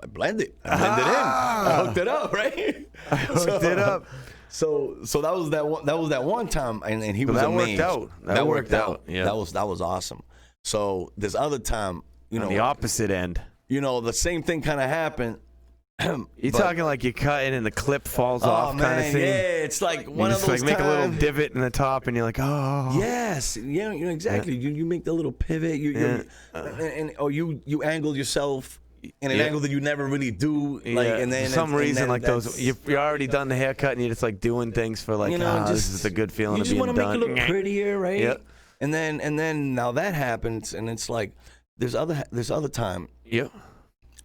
blended. I blended in. I hooked it up, right? I hooked it up. So that was that one time, and he was amazed. That worked out. Yeah. That was awesome. So this other time, you know, on the opposite end, you know, the same thing kind of happened. You're talking like you're cutting and the clip falls off kind of thing. Yeah, it's like one of those like make a little divot in the top, and you're like, oh. Yes, yeah, you know exactly. Yeah. You make the little pivot. Or you angle yourself in an angle that you never really do. Like, and then for some reason, like those, you're already done the haircut, and you're just like doing things for like, this is a good feeling of being done. You just want to make it look prettier, right? Yep. And then now that happens, and it's like there's other time. Yep.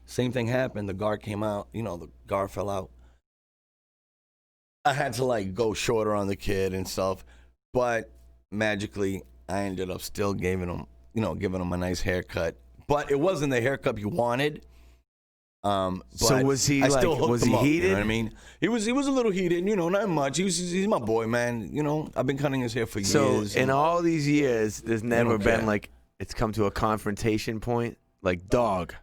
Same thing happened. The guard came out. You know, the guard fell out. I had to like go shorter on the kid and stuff, but magically I ended up still giving him a nice haircut. But it wasn't the haircut you wanted. So was he heated? You know what I mean? He was a little heated. You know, not much. He's my boy, man. You know, I've been cutting his hair for years. So in all these years, there's never been like it's come to a confrontation point. Like, dog,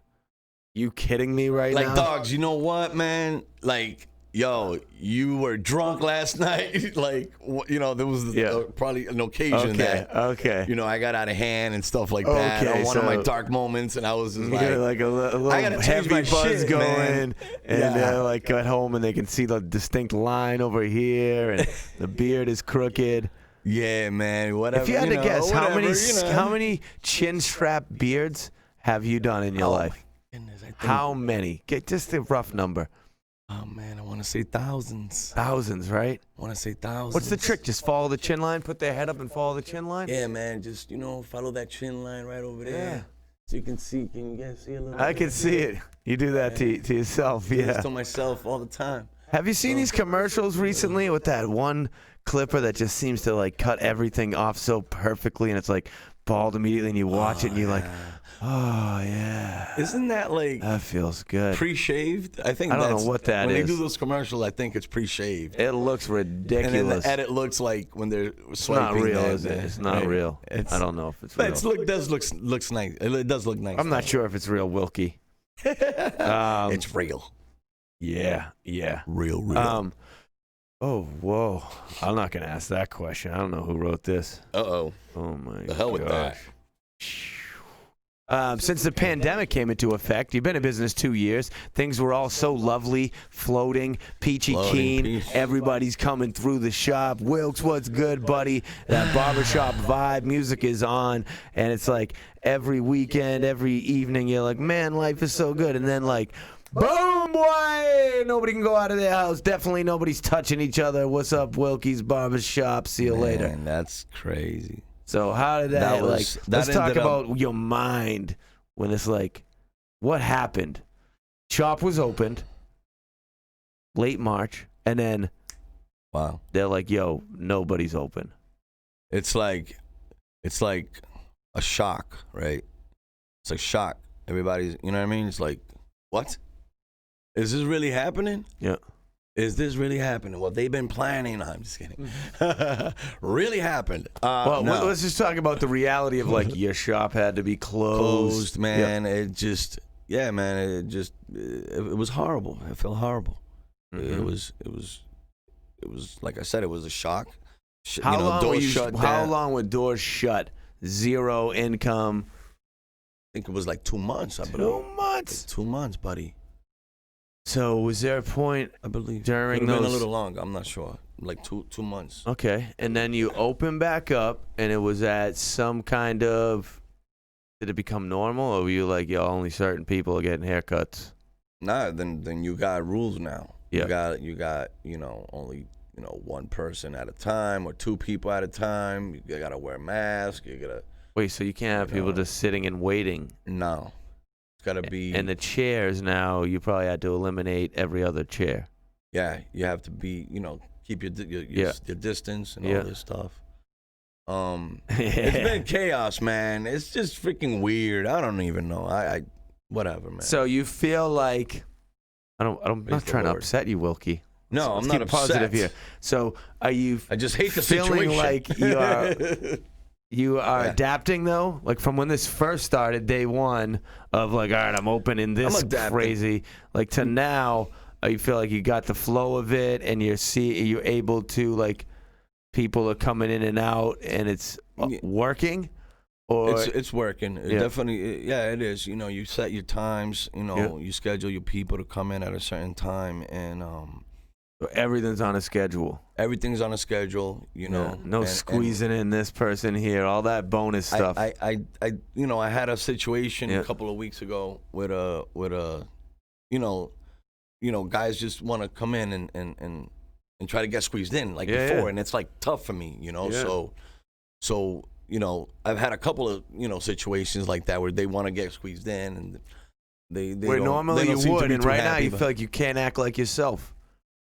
you kidding me right now? Like, dogs, you know what, man? Like, yo, you were drunk last night. Like, you know, there was probably an occasion that, you know, I got out of hand and stuff like that on one of my dark moments, and I was just like a little I gotta heavy my buzz shit, going, man. and like got home and they can see the distinct line over here, and the beard is crooked. Yeah, man. Whatever. If you had to guess, how many chin strap beards have you done in your life? My goodness, I think, how many? Get just a rough number. Oh, man, I want to say thousands. Thousands, right? I want to say thousands. What's the trick? Just follow the chin line, put their head up and follow the chin line? Yeah, man, just, you know, follow that chin line right over there. Yeah. So you can see, can you guys see a little I can see it. You do that to yourself, yeah. I do this to myself all the time. Have you seen these commercials recently with that one clipper that just seems to, like, cut everything off so perfectly, and it's, like, bald immediately, and you watch it, and you're like, oh, yeah. Isn't that like that feels good? Pre-shaved? I think I don't know what that when is. When they do those commercials, I think it's pre-shaved. It looks ridiculous. And then the edit looks like when they're swiping. It's not real, is it? It's not real. I don't know if it's real. But it looks nice. It does look nice. I'm not sure if it's real, Wilkie. It's real. Yeah. Real. Oh, whoa. I'm not going to ask that question. I don't know who wrote this. Uh-oh. Oh, my God. The hell with that. Since the pandemic came into effect, you've been in business 2 years. Things were all so lovely, floating, peachy keen. Everybody's coming through the shop. Wilkes, what's good, buddy? That barbershop vibe, music is on. And it's like every weekend, every evening, you're like, man, life is so good. And then like, boom, boy! Nobody can go out of their house. Definitely nobody's touching each other. What's up, Wilkie's Barbershop? See you later. Man, that's crazy. So how did that let's talk about your mind when it's like, what happened? Shop was opened late March, and then they're like, yo, nobody's open. It's like a shock, right? It's like shock. Everybody's, you know what I mean? It's like, what? Is this really happening? Yeah. Is this really happening? Well, they've been planning. No, I'm just kidding. Really happened. Well, no. let's just talk about the reality of like your shop had to be closed. Man. Yep. It just, man. It was horrible. It felt horrible. Mm-hmm. It was like I said, it was a shock. How long were doors shut? Zero income. I think it was like 2 months. I believe. 2 months. Like 2 months, buddy. So was there a point, I believe, during those? Been a little longer. I'm not sure. Like two months. Okay, and then you open back up, and it was at some kind of. Did it become normal, or were you like, yo, only certain people are getting haircuts? Nah, then you got rules now. Yeah. You got only one person at a time or two people at a time. You gotta wear a mask. You gotta. Wait, so you can't have people just sitting and waiting? No. It's got to be. And the chairs now, you probably had to eliminate every other chair. Yeah, you have to be, keep your distance and all this stuff. It's been chaos, man. It's just freaking weird. I don't even know. I whatever, man. So you feel like I'm not trying to upset you, Wilkie. No, I'm not upset. Positive here. So are you? I just hate the feeling situation. Like you are adapting though, like from when this first started, day one of like, all right, I'm opening this crazy, like to now, you feel like you got the flow of it, and you're able to like, people are coming in and out, and it's working, or it's working. It definitely, it is. You set your times. You schedule your people to come in at a certain time, and so everything's on a schedule. Everything's on a schedule, No squeezing in this person here, all that bonus stuff. I had a situation a couple of weeks ago with guys just want to come in and try to get squeezed in before, and it's like tough for me, So I've had a couple of situations like that where they want to get squeezed in, and they where normally you would, and right now you feel like you can't act like yourself.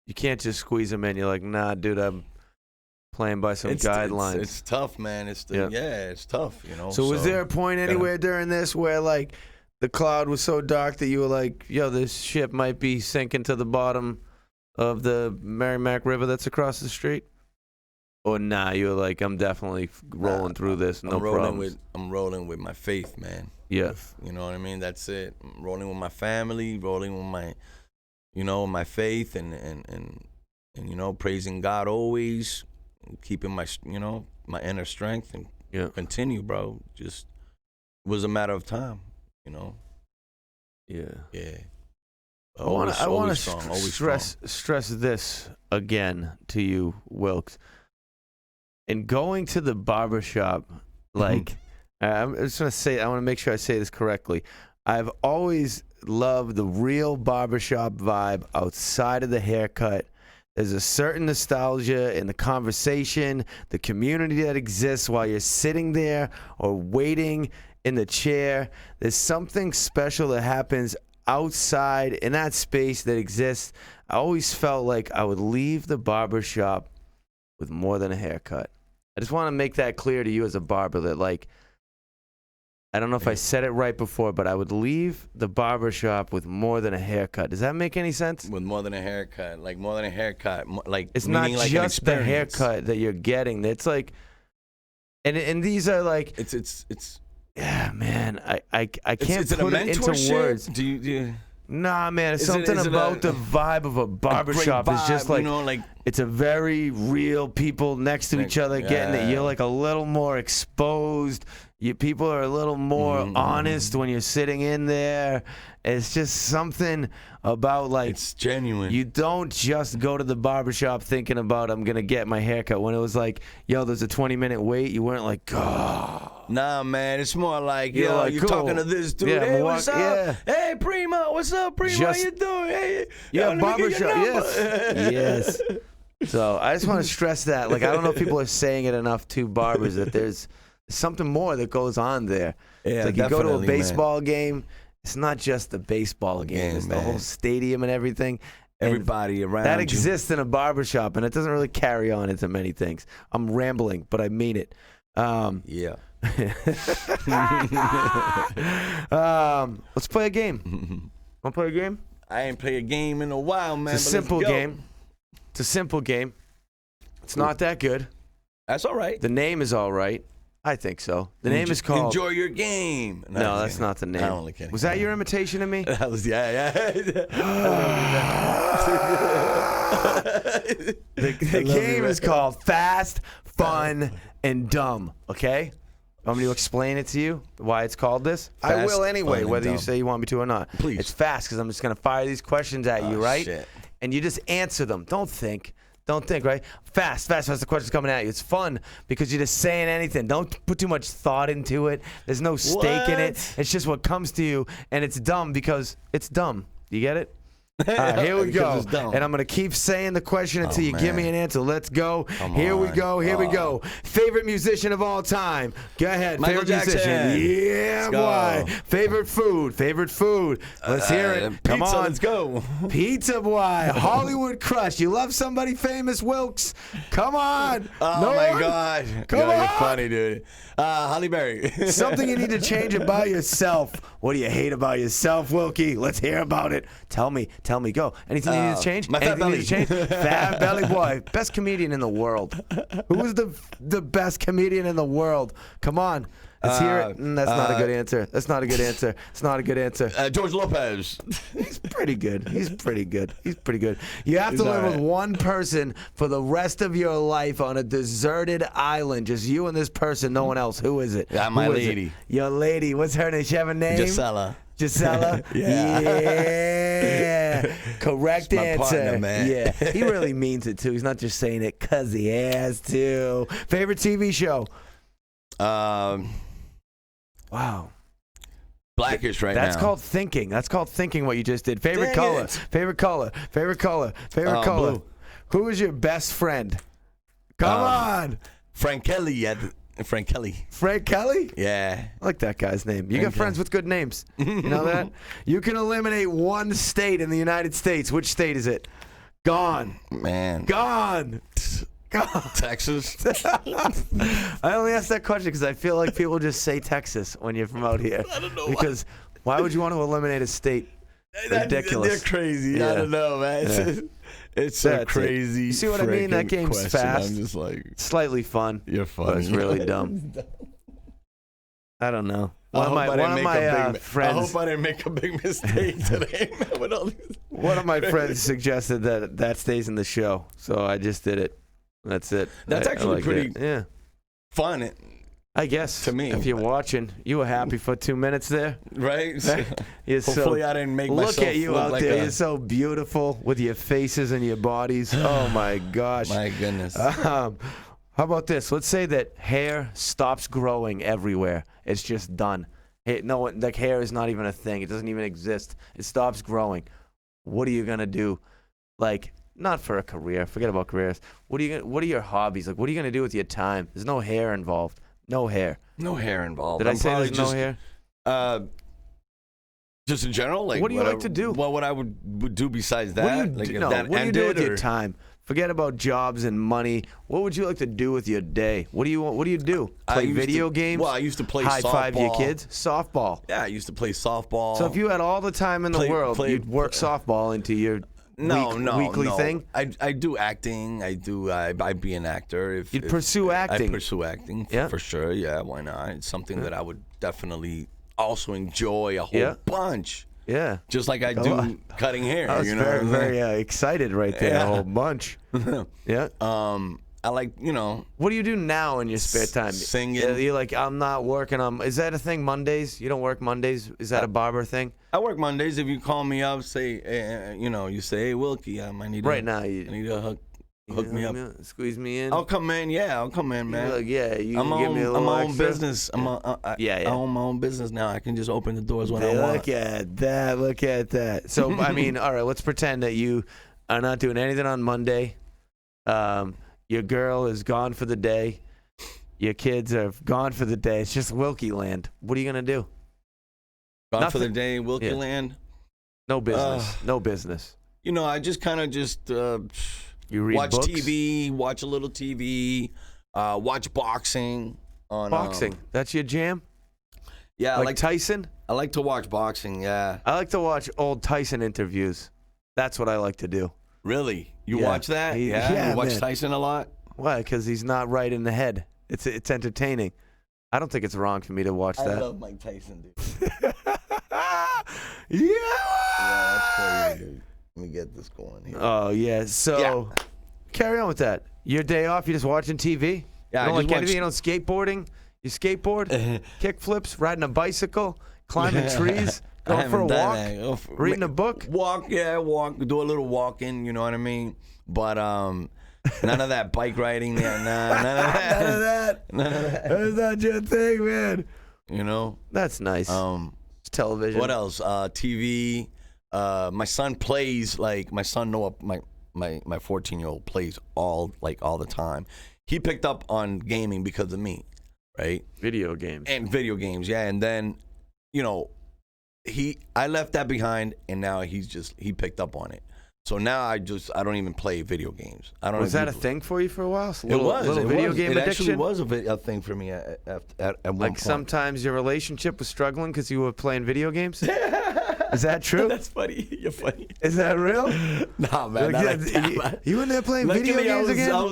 You can't just squeeze them in. You're like, nah, dude, I'm playing by some guidelines. It's tough, man. It's tough, So was there a point anywhere during this where like the cloud was so dark that you were like, yo, this ship might be sinking to the bottom of the Merrimack River that's across the street? Or nah, you were like, I'm definitely rolling through this, no problems. I'm rolling with my faith, man. Yeah. You know what I mean? That's it. I'm rolling with my family, rolling with my my faith, and praising God always, keeping my my inner strength, and continue, bro. Just it was a matter of time, Yeah. I want to stress this again to you, Wilkes. In going to the barbershop, like I'm just gonna say, I want to make sure I say this correctly. I've always loved the real barbershop vibe outside of the haircut. There's a certain nostalgia in the conversation, the community that exists while you're sitting there or waiting in the chair. There's something special that happens outside in that space that exists. I always felt like I would leave the barbershop with more than a haircut. I just want to make that clear to you as a barber that, like, I don't know if I said it right before, but I would leave the barbershop with more than a haircut. Does that make any sense? With more than a haircut, like more than a haircut, like it's not just the haircut that you're getting. It's like, and these are like, it's. Yeah, man, I can't put it into words. Do you? Nah, man, it's something about the vibe of a barbershop. It's just like, it's a very real people next to each other getting it. You're like a little more exposed. People are a little more honest when you're sitting in there. It's just something about like it's genuine. You don't just go to the barbershop thinking about I'm gonna get my haircut. When it was like, yo, there's a 20-minute wait, you weren't like, oh. Nah, man, it's more like, yo, like, you're cool. talking to this dude. Hey, what's up? Yeah. Hey, Primo, what's up, Primo? How you doing? Hey, barbershop. Yes. So I just want to stress that. Like, I don't know if people are saying it enough to barbers that there's something more that goes on there. Yeah, it's like you go to a definitely, baseball game. It's not just the baseball game. It's the whole stadium and everything. Everybody around that you. exists in a barbershop, and it doesn't really carry on into many things. I'm rambling, but I mean it. Yeah. Let's play a game. Want to play a game? I ain't played a game in a while, man. It's a simple game. It's a simple game. It's not that good. That's all right. The name is all right. I think so. The name is called Enjoy Your Game. No, that's not the name. I'm only kidding. Was that your imitation of me? That was, yeah. The game is called Fast, Fun, and Dumb. Okay? Want me to explain it to you, why it's called this? Fast, I will anyway, fun, whether and you dumb. say you want me to or not. Please. It's fast because I'm just going to fire these questions at you, right? Shit. And you just answer them. Don't think. Don't think, right? Fast. The question's coming at you. It's fun because you're just saying anything. Don't put too much thought into it. There's no stake in it. It's just what comes to you, and it's dumb because it's dumb. You get it? All right, here we go. And I'm going to keep saying the question until you give me an answer. Let's go. Here we go. Favorite musician of all time. Go ahead. Michael Favorite Jackson. musician. Yeah, boy. Favorite food. Let's hear it. Come pizza, on. Let's go. Pizza, boy. Hollywood crush. You love somebody famous, Wilkes? Come on. Oh, my God. Come on. You're funny, dude. Holly Berry. Something you need to change about yourself. What do you hate about yourself, Wilkie? Let's hear about it. Tell me. Go. Anything you need to change? My fat belly. Fat belly boy. Best comedian in the world. Who is the best comedian in the world? Come on. Let's hear it. That's not a good answer. It's not a good answer. George Lopez. He's pretty good. You have to live with one person for the rest of your life on a deserted island. Just you and this person, no one else. Who is it? My lady. Your lady. What's her name? She have a name? Gisela. Yeah. Correct That's my answer. partner, man. Yeah. He really means it, too. He's not just saying it because he has to. Favorite TV show? Wow. Blackish right now. That's called thinking. What you just did. Favorite Dang color. Blue. Who is your best friend? Come on. Frank Kelly. Frank Kelly. Frank Kelly? Yeah. I like that guy's name. You got friends with good names. You know that? You can eliminate one state in the United States. Which state is it? Gone. Man. Gone. Texas. I only asked that question because I feel like people just say Texas when you're from out here. I don't know because why would you want to eliminate a state? Ridiculous. They're crazy. Yeah. I don't know, man. It's so crazy. You see what I mean? That game's question. fast. I'm just like, slightly fun. You're funny. But it's really dumb. I don't know. One of my friends. I hope I didn't make a big mistake today. One of my friends suggested that stays in the show, so I just did it. That's it. That's actually pretty fun. I guess. To me. If you're watching, you were happy for 2 minutes there. Right? Hopefully I didn't make myself look at you out like there. You're so beautiful with your faces and your bodies. Oh, my gosh. My goodness. How about this? Let's say that hair stops growing everywhere. It's just done. Hair is not even a thing. It doesn't even exist. It stops growing. What are you going to do? Not for a career. Forget about careers. What are your hobbies? What are you going to do with your time? There's no hair involved. No hair. No hair involved. Did I say there's no hair? Just in general? What do you like to do? Well, what I would do besides that? What do you do with your time? Forget about jobs and money. What would you like to do with your day? What do you do? Play video games? Well, I used to play softball. High-five your kids? Softball. Yeah, I used to play softball. So if you had all the time in the world, you'd work softball into your weekly thing? I do acting. I'd be an actor. You'd pursue acting? I'd pursue acting, for sure. Yeah, why not? It's something that I would definitely also enjoy a whole bunch. Yeah. Just like I do cutting hair. I was very excited right there, a whole bunch. Yeah. I like, What do you do now in your spare time? Singing. You're like, I'm not working on. Is that a thing, Mondays? You don't work Mondays? Is that a barber thing? I work Mondays. If you call me up, say, you say, hey, Wilkie, I need to hook me up. Squeeze me in. I'll come in. Yeah, I'll come in, man. Like, yeah, you I'm can give me a little my own extra? business. I own my own business now. I can just open the doors when I want. Look at that. So, I mean, all right, let's pretend that you are not doing anything on Monday. Your girl is gone for the day. Your kids are gone for the day. It's just Wilkie land. What are you going to do? Gone for the day, Wilkie land. No business. No business. You know, I just kind of you read watch books? TV, watch a little TV, watch boxing. Boxing. That's your jam? Yeah. Like Tyson? I like to watch boxing, yeah. I like to watch old Tyson interviews. That's what I like to do. Really? You watch that? Yeah, you watch man. Tyson a lot? Why? Because he's not right in the head. It's entertaining. I don't think it's wrong for me to watch that. I love Mike Tyson, dude. Yeah, that's crazy, dude. Let me get this going here. Oh, yeah. So, carry on with that. Your day off, you just watching TV? Yeah, you don't I like just anything? You don't skateboarding? You skateboard? Kick flips? Riding a bicycle? Climbing trees? Going for a walk? Reading a book? Walk. Do a little walking, you know what I mean? But none of that bike riding. Yeah, none of that. None of that. That's not your thing, man. You know? That's nice. It's television. What else? TV. My son plays, my son Noah, my 14-year-old plays all the time. He picked up on gaming because of me, right? Video games. And video games, yeah. And then, I left that behind, and now he picked up on it. So now I don't even play video games. Was that a thing for you for a while? It was. Video game addiction? It addiction? actually was a thing for me at one point. Sometimes your relationship was struggling because you were playing video games? Is that true? That's funny. You're funny. Is that real? Nah, man. Not like that, man. You in there playing video games again? I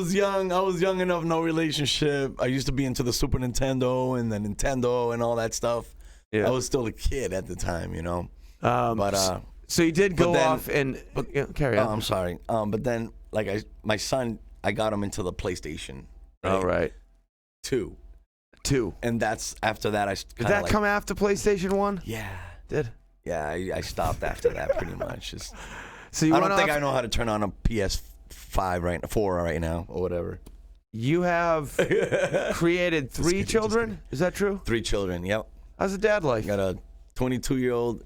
was young enough, no relationship. I used to be into the Super Nintendo and the Nintendo and all that stuff. Yeah. I was still a kid at the time, So you did go off and carry on. I'm sorry. But then, my son, I got him into the PlayStation. Right? All right. 2. And that's after that. Did that come after PlayStation 1? Yeah. Did? Yeah, I stopped after that pretty much. So you I don't think I know how to turn on a PS4 right now or whatever. You have created 3 children? Is that true? 3 children, yep. How's the dad life? Got a 22-year-old,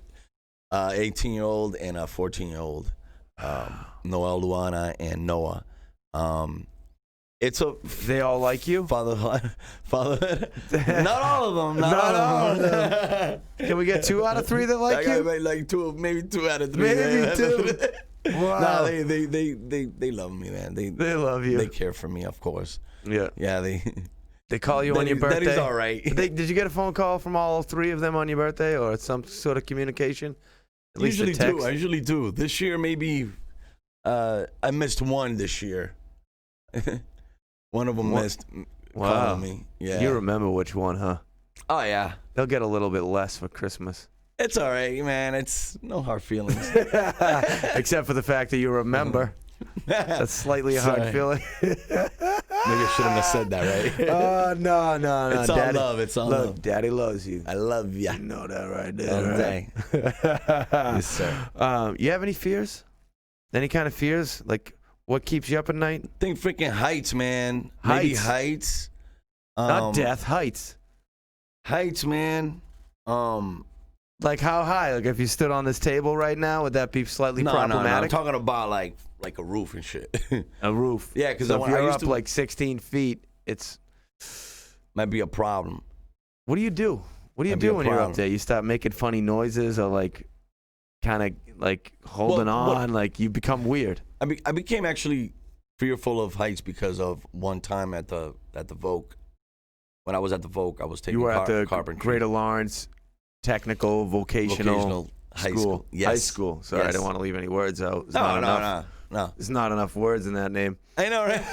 18-year-old, and a 14-year-old. Noel, Luana, and Noah. They all like you? Fatherhood. Not all of them. Not all of them. Can we get 2 out of 3 that like you? Like 2, maybe 2 out of 3. Maybe 2. Wow. Nah, they love me, man. They love you. They care for me, of course. Yeah. Yeah, they call you on your birthday? Daddy's all right. Did you get a phone call from all 3 of them on your birthday or some sort of communication? At least a text? I usually do. This year, maybe I missed one this year. One of them missed calling me. Yeah. You remember which one, huh? Oh, yeah. They'll get a little bit less for Christmas. It's all right, man. It's no hard feelings. Except for the fact that you remember. That's slightly a hard feeling. Maybe I shouldn't have said that, right? Oh, no. It's all love. It's all love. Daddy loves you. I love you. You know that right there. Right? Yes, sir. You have any fears? Any kind of fears? Like, what keeps you up at night? I think freaking heights, man. Maybe heights. Not death, heights. Heights, man. Like how high? Like if you stood on this table right now, would that be slightly problematic? No. I'm talking about like a roof and shit. A roof. Yeah, because if you're up like 16 feet, it's might be a problem. What do you do? What do you do when you're up there? You start making funny noises or like kind of like holding on, like you become weird. I became actually fearful of heights because of one time at the Vogue. When I was at the Vogue, I was taking carpentry. Greater Lawrence Technical Vocational High School. Yes. High school. Sorry, I didn't want to leave any words out. No. There's not enough words in that name. I know, right?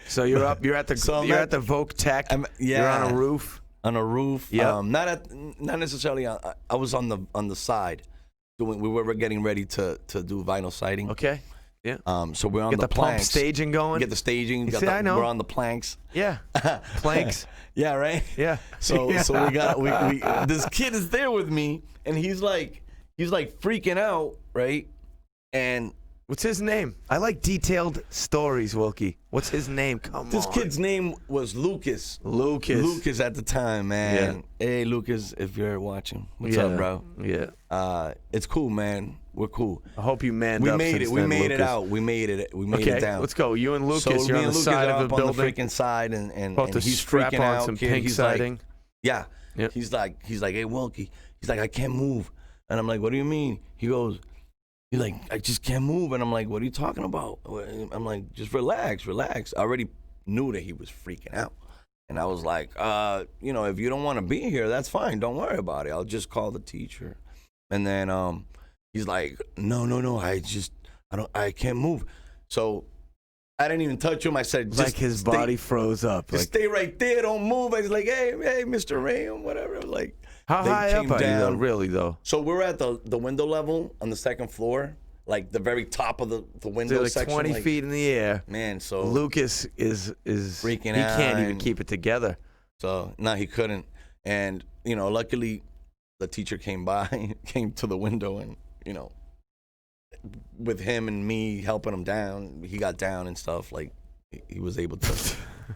So you're up. You're at the Vogue Tech. You're on a roof. On a roof. Yeah. Not necessarily. I was on the side. We were getting ready to do vinyl siding. Okay. Yeah. So we're on the planks. Pump staging going. Get the staging. I know. We're on the planks. Yeah. Planks. Yeah. Right. Yeah. So we this kid is there with me, and he's like freaking out, right? And what's his name? I like detailed stories, Wilkie. What's his name? Come on. This kid's name was Lucas. Lucas at the time, man. Yeah. Hey, Lucas, if you're watching, what's up, bro? Yeah. It's cool, man. We're cool. I hope you manned We up made since it. We then, made it Lucas. out. We made it. We made Okay, it down. let's go. You and Lucas, So you're me on and the Lucas side are of a up on the building. freaking side, and About to he's strap freaking on out. some kid. pink He's siding. like, yeah. Yep. He's like, hey, Wilkie. He's like, I can't move. And I'm like, what do you mean? He's like, I just can't move. And I'm like, what are you talking about? I'm like, just relax. I already knew that he was freaking out. And I was like, if you don't want to be here, that's fine. Don't worry about it. I'll just call the teacher. And then he's like, no, I can't move. So I didn't even touch him. I said, just like his body froze up. Just stay right there. Don't move. I was like, hey, Mr. Ray, whatever. Like, how high up are you, though, really, though? So we're at the window level on the second floor, like the very top of the window like section. 20 feet in the air. Man, so Lucas is freaking he out. He can't even keep it together. So, no, he couldn't. And, luckily the teacher came to the window and, with him and me helping him down, he got down and stuff. Like, he was able to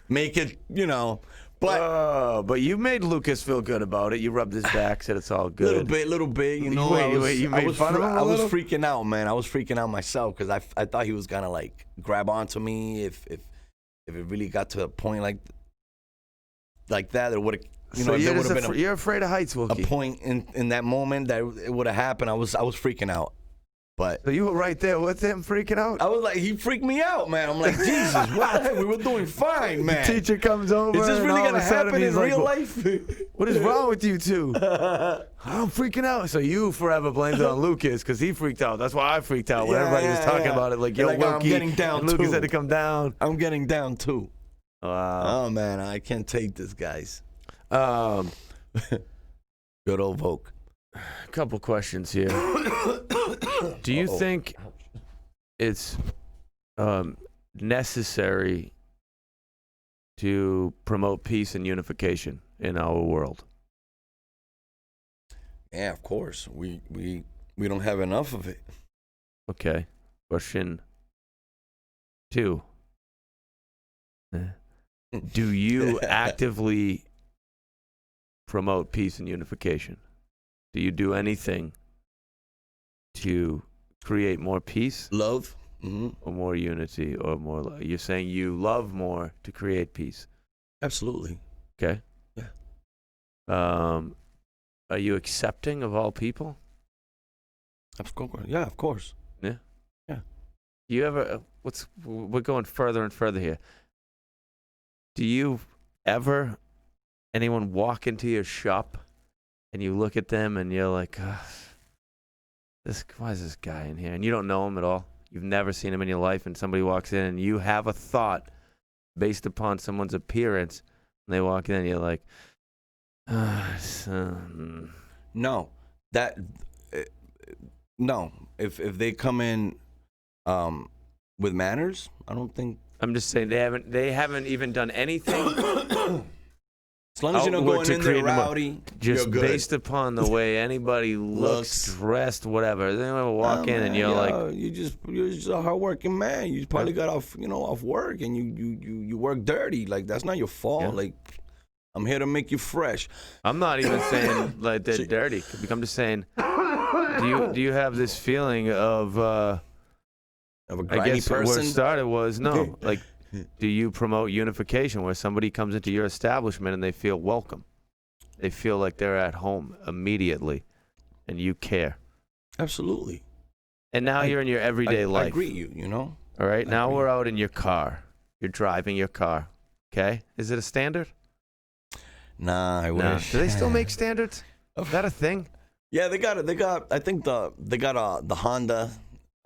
make it, But you made Lucas feel good about it. You rubbed his back, said it's all good. Little bit, you made fun of him a little? I was freaking out, man. I was freaking out myself because I thought he was gonna like grab onto me if it really got to a point like that. It would have, So there would have been you're afraid of heights, a Wilkie. point in that moment that it would have happened. I was freaking out. But so you were right there with him freaking out? I was like, he freaked me out, man. I'm like, Jesus, what? We were doing fine, man. The teacher comes over. Is this really going to happen in real life? What is wrong with you two? I'm freaking out. So you forever blamed it on Lucas because he freaked out. That's why I freaked out when everybody was talking about it. Like, yo, Wilkie, I'm getting down Lucas too. had to come down. I'm getting down too. Wow. Oh, man, I can't take this, guys. Good old Volk. Couple questions here. Do you think it's necessary to promote peace and unification in our world? Yeah, of course. We don't have enough of it. Okay. Question 2. Do you actively promote peace and unification? Do you do anything to create more peace? Love? Mm-hmm. Or more unity or more love? You're saying you love more to create peace? Absolutely. Okay. Yeah. Are you accepting of all people? Of course. Yeah, of course. Yeah. Yeah. Do you ever, we're going further and further here. Do you ever, anyone walk into your shop and you look at them and you're like, why is this guy in here? And you don't know him at all. You've never seen him in your life, and somebody walks in and you have a thought based upon someone's appearance. And they walk in and you're like, no. No. If they come in with manners, I don't think. I'm just saying they haven't even done anything. As long as you're not going in there rowdy, just you're good. Based upon the way anybody looks, dressed, whatever. They walk in and you're like, you're just a hardworking man. You probably got off work and you work dirty. Like, that's not your fault. Yeah. Like, I'm here to make you fresh. I'm not even saying like they're dirty. I'm just saying, do you have this feeling of a grimy I guess person? Where it started was no, like. Do you promote unification where somebody comes into your establishment and they feel welcome? They feel like they're at home immediately and you care. Absolutely. And now you're in your everyday life. I greet you, All right, now we're out in your car. You're driving your car. Okay? Is it a standard? Nah, I wish. Do they still make standards? Is that a thing? Yeah, they got I think they got the Honda.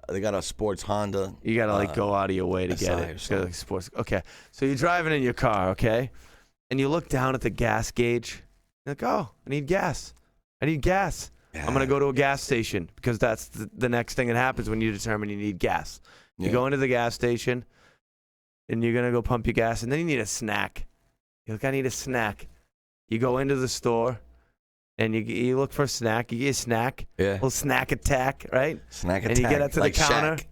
They got a sports Honda. You got to go out of your way to get it. So. Sports. Okay. So you're driving in your car, okay? And you look down at the gas gauge. You're like, oh, I need gas. Yeah. I'm going to go to a gas station because that's the next thing that happens when you determine you need gas. You go into the gas station and you're going to go pump your gas and then you need a snack. You're like, I need a snack. You go into the store. And you look for a snack. You get a snack. Yeah. A little snack attack, right? Snack attack. And you get up to like the counter. Shaq.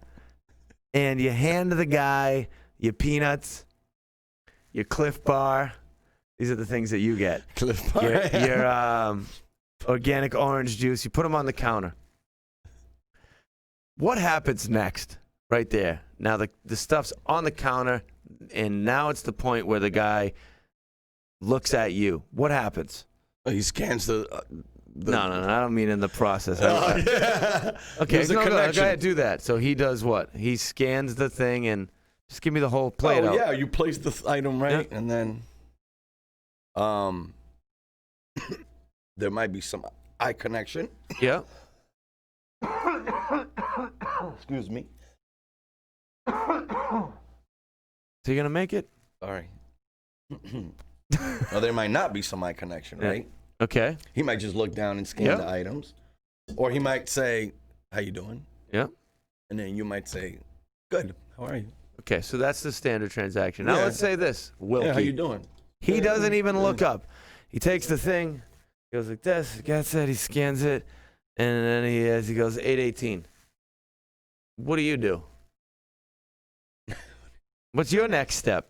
And you hand the guy your peanuts, your Cliff Bar. These are the things that you get. Cliff Bar. Your organic orange juice. You put them on the counter. What happens next? Right there. Now the stuff's on the counter, and now it's the point where the guy looks at you. What happens? He scans the No, I don't mean in the process. yeah. Okay, There's a go connection. ahead, do that. So he does what? He scans the thing and just give me the whole plate out. Yeah, you place the item right, and then there might be some eye connection. Yeah. Excuse me. So you're gonna make it? Sorry. Well, there might not be some eye connection, right? Okay. He might just look down and scan the items, or he might say, "How you doing?" Yeah. And then you might say, "Good. How are you?" Okay, so that's the standard transaction. Now let's say this, Wilkie. Yeah, how you doing? He doesn't even look up. He takes the thing, goes like this, gets it, he scans it, and then he goes 818. What do you do? What's your next step?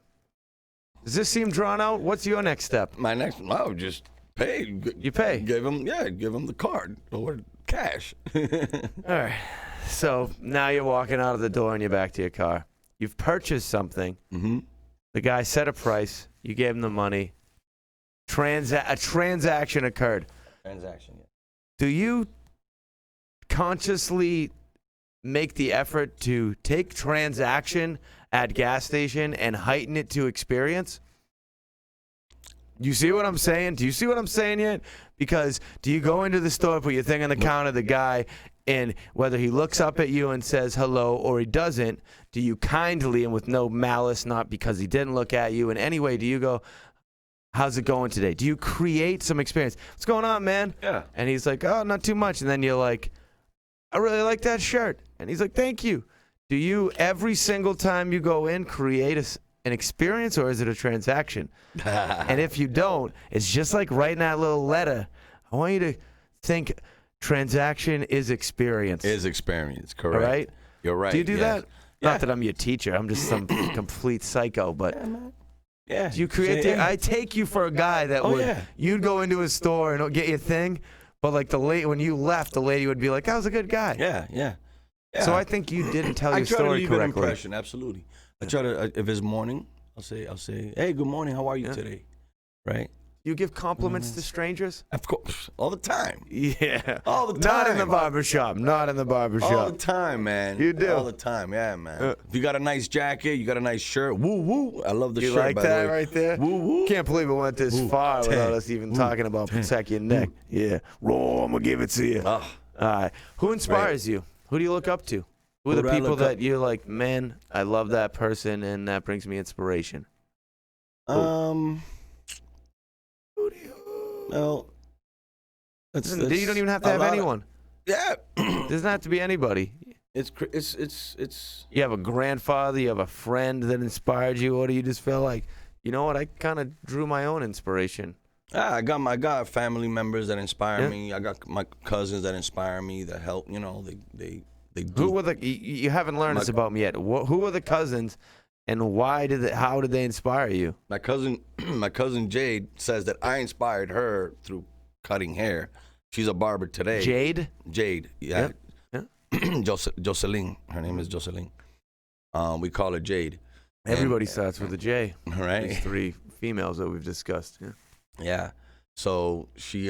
Does this seem drawn out? What's your next step? My next, I would just pay. You pay? Give him the card or cash. All right. So now you're walking out of the door and you're back to your car. You've purchased something. Mm-hmm. The guy set a price. You gave him the money. A transaction occurred. Transaction, yeah. Do you consciously make the effort to take transaction at gas station and heighten it to experience? You see what I'm saying? Do you see what I'm saying yet? Because do you go into the store, put your thing on the counter, the guy, and whether he looks up at you and says hello or he doesn't, do you kindly and with no malice, not because he didn't look at you in any way, do you go, how's it going today? Do you create some experience? What's going on, man? Yeah. And he's like, oh, not too much. And then you're like, I really like that shirt. And he's like, thank you. Do you, every single time you go in, create an experience, or is it a transaction? And if you don't, it's just like writing that little letter. I want you to think transaction is experience. Is experience, correct. All right? You're right. Do you do yes. that? Yeah. Not that I'm your teacher. I'm just some complete psycho. But Yeah. do you create I take you for a guy that you'd go into a store and get your thing, but like when you left, the lady would be like, that was a good guy. Yeah. So I think you didn't tell your story correctly. I try to leave correctly. an impression, absolutely. I try to, if it's morning, I'll say, hey, good morning, how are you today? Right? You give compliments to strangers? Of course, all the time. Yeah. All the time. Not in the barbershop. Not in the barbershop. All the time, man. You do? All the time, yeah, man. If you got a nice jacket, you got a nice shirt, woo, woo. I love the You shirt, like by that the way. right there? Woo, woo. Can't believe it went this far without us even talking about protect your neck. Yeah. Roll, I'm going to give it to you. Oh. All right. Who inspires you? Who do you look up to? Who are the people that you're like, man, I love that person, and that brings me inspiration? Well, You don't even have to have anyone. Yeah. Doesn't have to be anybody. It's. You have a grandfather, you have a friend that inspired you, or do you just feel like, you know what, I kind of drew my own inspiration? I got family members that inspire me. I got my cousins that inspire me, that help. You know, they do. Who were you haven't learned this about me yet. Who were the cousins, and how did they inspire you? My cousin Jade says that I inspired her through cutting hair. She's a barber today. Jade, yeah. Yep. Jocelyn. Her name is Jocelyn. We call her Jade. Everybody starts with a J. Right. These 3 females that we've discussed. Yeah. Yeah. So she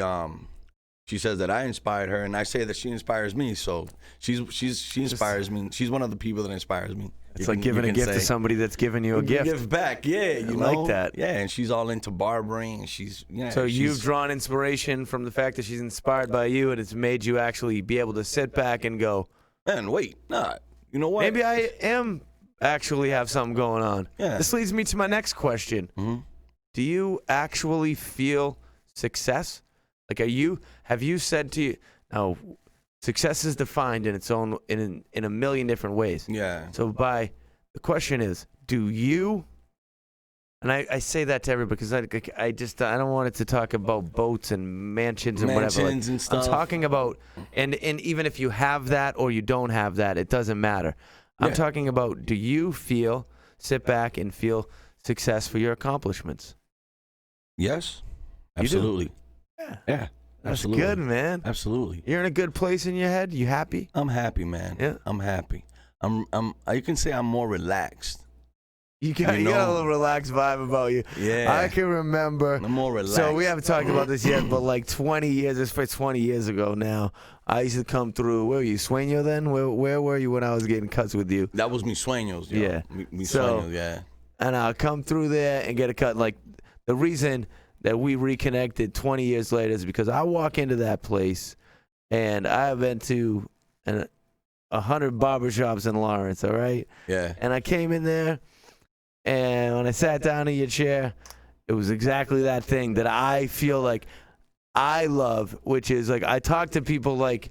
says that I inspired her, and I say that she inspires me. So she inspires me. She's one of the people that inspires me. It's like giving a gift to somebody that's giving you a gift. Give back, yeah. You know? Like that. Yeah, and she's all into barbering, and So you've drawn inspiration from the fact that she's inspired by you, and it's made you actually be able to sit back and go, man, wait, you know what? maybe I am actually have something going on. Yeah. This leads me to my next question. Mm-hmm. Do you actually feel success? Like, have you said to you, now, success is defined in its own, in a million different ways. Yeah. So the question is, do you, and I say that to everybody because I don't want it to talk about boats and mansions and whatever. Mansions and stuff. I'm talking about, and even if you have that or you don't have that, it doesn't matter. I'm talking about, do you sit back and feel success for your accomplishments? Yes. You do? Absolutely. Yeah. Yeah. That's Absolutely. good, man. Absolutely. You're in a good place in your head? You happy? I'm happy, man. Yeah. I'm happy. You can say I'm more relaxed. You got a little relaxed vibe about you. Yeah. I can remember. I'm more relaxed. So we haven't talked about this yet, but like 20 years ago now, I used to come through. Where were you, Sueño then? Where were you when I was getting cuts with you? That was mi sueños, yo. Yeah. Mi So- sueños, yeah. And I'll come through there and get a cut. Like, the reason that we reconnected 20 years later is because I walk into that place, and I have been to 100 barbershops in Lawrence, all right? Yeah. And I came in there, and when I sat down in your chair, it was exactly that thing that I feel like I love, which is like I talk to people like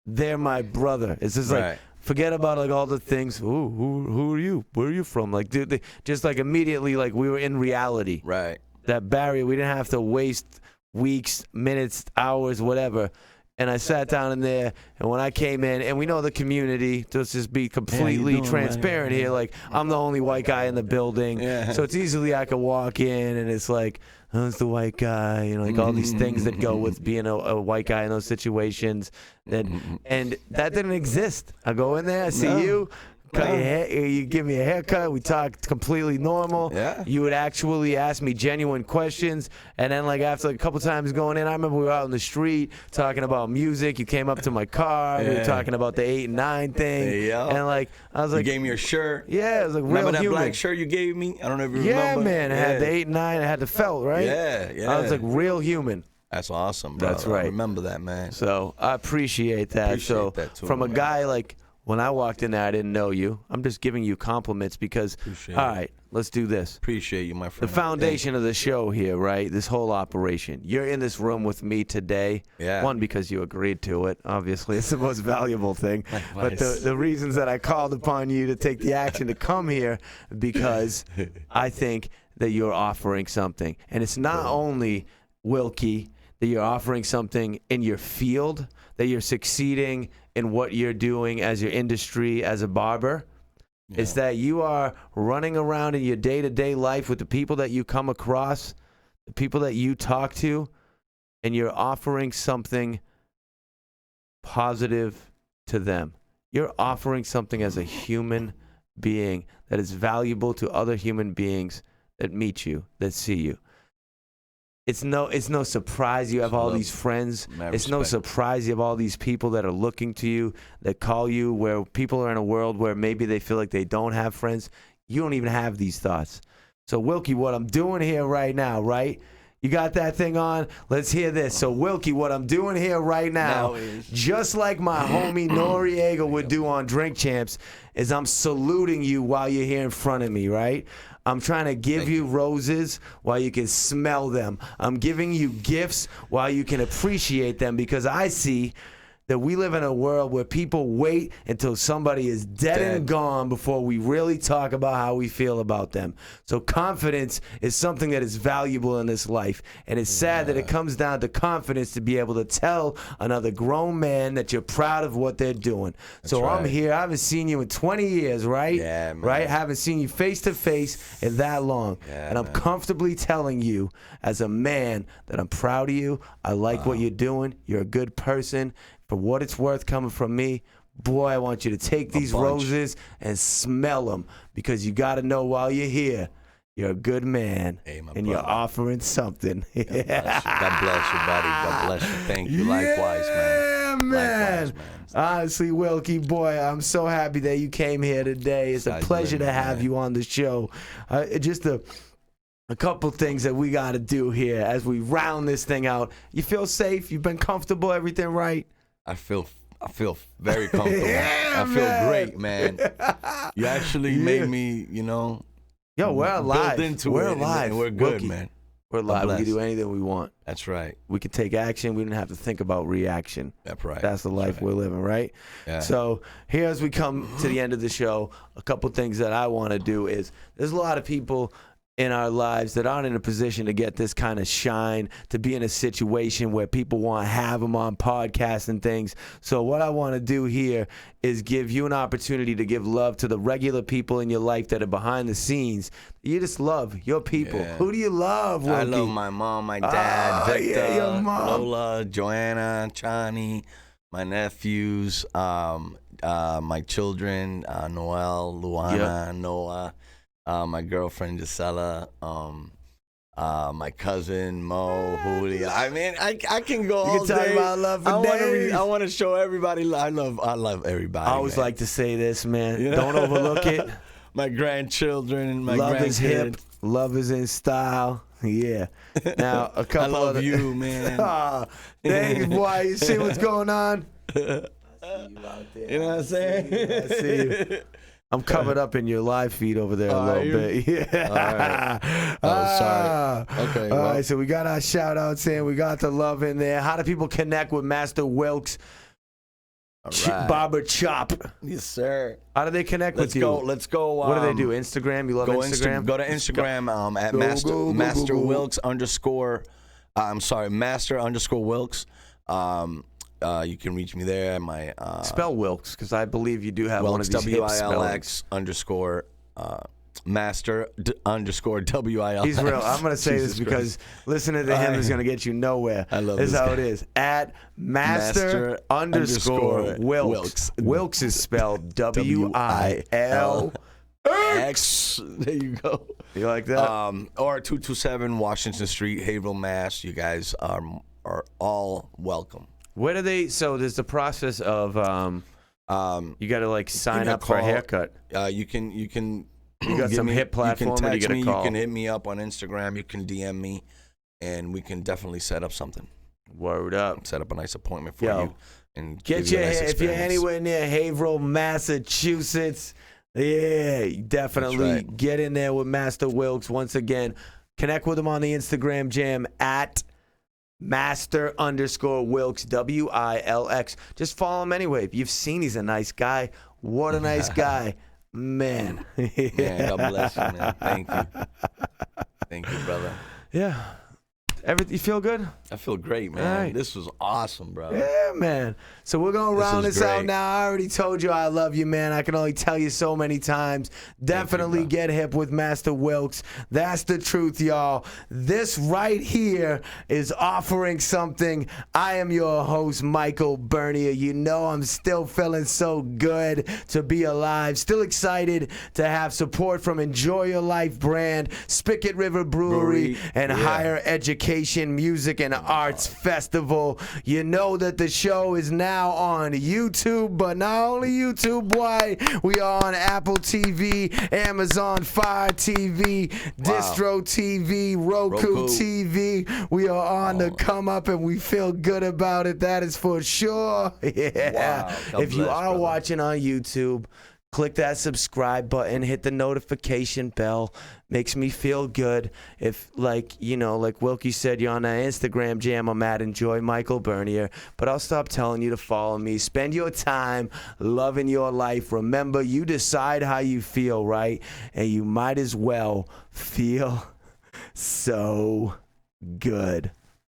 they're my brother. It's just like, Right. forget about like all the things. Ooh, who are you? Where are you from? Like, dude, just like immediately, like we were in reality. Right. That barrier, we didn't have to waste weeks, minutes, hours, whatever. And I sat down in there, and when I came in, and we know the community, let's just be completely doing, transparent man? here. Like, I'm the only white guy in the building. Yeah. So it's easily I could walk in, and it's like, oh, it's the white guy, you know, like all these things that go with being a white guy in those situations. And that didn't exist. I go in there, I see you. Cut your hair, you give me a haircut. We talk completely normal. Yeah. You would actually ask me genuine questions, and then like after like, a couple times going in, I remember we were out in the street talking about music. You came up to my car. We were talking about the 8 and 9 thing, Hey, yo. and like I was like, You gave me your shirt. yeah, it was like Remember real that human. black shirt you gave me? I don't know if you Yeah, remember. man, it had the 8 and 9. It had the felt, right? Yeah. I was like real human. That's awesome, bro. That's right. I remember that, man. So I appreciate that. Appreciate that too, from a man. guy like, when I walked in there, I didn't know you. I'm just giving you compliments because, Appreciate all it. right, let's do this. Appreciate you, my The friend. foundation of the show here, right? This whole operation. You're in this room with me today. Yeah. One, because you agreed to it. Obviously, it's the most valuable thing. But Likewise. the reasons that I called upon you to take the action to come here, because I think that you're offering something. And it's not only, Wilkie, that you're offering something in your field, that you're succeeding in what you're doing as your industry as a barber. It's that you are running around in your day-to-day life with the people that you come across, the people that you talk to, and you're offering something positive to them. You're offering something as a human being that is valuable to other human beings that meet you, that see you. It's no surprise you have all these friends. It's no surprise you have all these people that are looking to you, that call you, where people are in a world where maybe they feel like they don't have friends. You don't even have these thoughts. So, Wilkie, what I'm doing here right now, right? You got that thing on? Let's hear this. So, Wilkie, what I'm doing here right now, just like my homie Noriega would do on Drink Champs, is I'm saluting you while you're here in front of me, right? I'm trying to give you roses while you can smell them. I'm giving you gifts while you can appreciate them, because I see that we live in a world where people wait until somebody is dead and gone before we really talk about how we feel about them. So confidence is something that is valuable in this life. And it's sad that it comes down to confidence to be able to tell another grown man that you're proud of what they're doing. So I'm here. I haven't seen you in 20 years, right? Yeah, man. Right? I haven't seen you face to face in that long. Yeah, and I'm man. comfortably telling you as a man that I'm proud of you. I like what you're doing. You're a good person. For what it's worth, coming from me, boy, I want you to take these roses and smell them, because you got to know while you're here, you're a good man, and you're offering something. God bless you, buddy. God bless you. Thank you. Likewise, man. Yeah, man. Likewise, man. Honestly, Wilkie, boy, I'm so happy that you came here today. It's a pleasure to have you on the show. Just a couple things that we got to do here as we round this thing out. You feel safe? You've been comfortable? Everything right? I feel very comfortable. I feel great, man. You actually made me, Yo, we're alive. build into we're it, alive. and we're good, Wilkie, man. We're alive. We blessed. can do anything we want. That's right. We can take action. We didn't have to think about reaction. That's right. That's the life we're living, right? Yeah. So here, as we come to the end of the show, a couple things that I want to do is, there's a lot of people in our lives that aren't in a position to get this kind of shine, to be in a situation where people want to have them on podcasts and things. So what I want to do here is give you an opportunity to give love to the regular people in your life that are behind the scenes. You just love your people. Yeah. Who do you love, Wilkie? I love my mom, my dad, Victor, yeah, your mom. Lola, Joanna, Chani, my nephews, my children, Noel, Luana, Noah. My girlfriend Gisela, my cousin Mo, Julia. I mean, I can go all You can talk day. about love for days. I want to show everybody. I love everybody. I always like to say this, man. Yeah. Don't overlook it. My grandchildren, my Love grandkids. is hip. Love is in style. Yeah. Now, a couple I love of you, man. Thanks, boy. You see what's going on? You know what I'm saying? I see you. I'm covered up in your live feed over there a little bit. Yeah. All right. Oh, sorry. Okay. All right, so we got our shout outs in. We got the love in there. How do people connect with Master Wilkes? Right. Barber Chop. Yes, sir. How do they connect with you? Let's go. What do they do? Instagram? You love Instagram? Go to Instagram at go, Master go. Wilkes _. I'm sorry, Master _Wilkes. You can reach me there. My Spell Wilkes, because I believe you do have Wilkes, one of these hip WILX spellings. Master _WILX. He's real. I'm going to say this because listening to him is going to get you nowhere. I love this. This this is how guy. it is. At Master _ Wilkes. Wilkes is spelled WILX. X. There you go. You like that? Or 227 Washington Street, Haverhill, Mass. You guys are all welcome. Where do they? So there's the process of you got to like sign up for a haircut. You can. You got some hip platform. You can text or you get me. a call. You can hit me up on Instagram. You can DM me, and we can definitely set up something. Word up. Set up a nice appointment for you, and get give you your a nice hair. If you're experience. anywhere near Haverhill, Massachusetts, yeah, definitely right. get in there with Master Wilkes. Once again, connect with him on the Instagram jam at Master _Wilkes WILX. Just follow him anyway. You've seen he's a nice guy. What a nice guy, man. Man, God bless you, man. Thank you, brother. Yeah. You feel good? I feel great, man. Right. This was awesome, bro. Yeah, man. So we're going to round this out great. now. I already told you I love you, man. I can only tell you so many times. Definitely get hip with Master Wilkes. That's the truth, y'all. This right here is offering something. I am your host, Michael Bernier. You know I'm still feeling so good to be alive. Still excited to have support from Enjoy Your Life brand, Spicket River Brewery, and Higher Education Music and Arts Festival. You know that the show is now on YouTube, but not only YouTube, boy. We are on Apple TV, Amazon Fire TV, Distro TV, Roku TV. We are on the come up, and we feel good about it. That is for sure. Yeah. Wow. If you are watching on YouTube, click that subscribe button, hit the notification bell. Makes me feel good. If, like Wilkie said, you're on that Instagram jam, I'm at Enjoy Michael Bernier. But I'll stop telling you to follow me. Spend your time loving your life. Remember, you decide how you feel, right? And you might as well feel so good.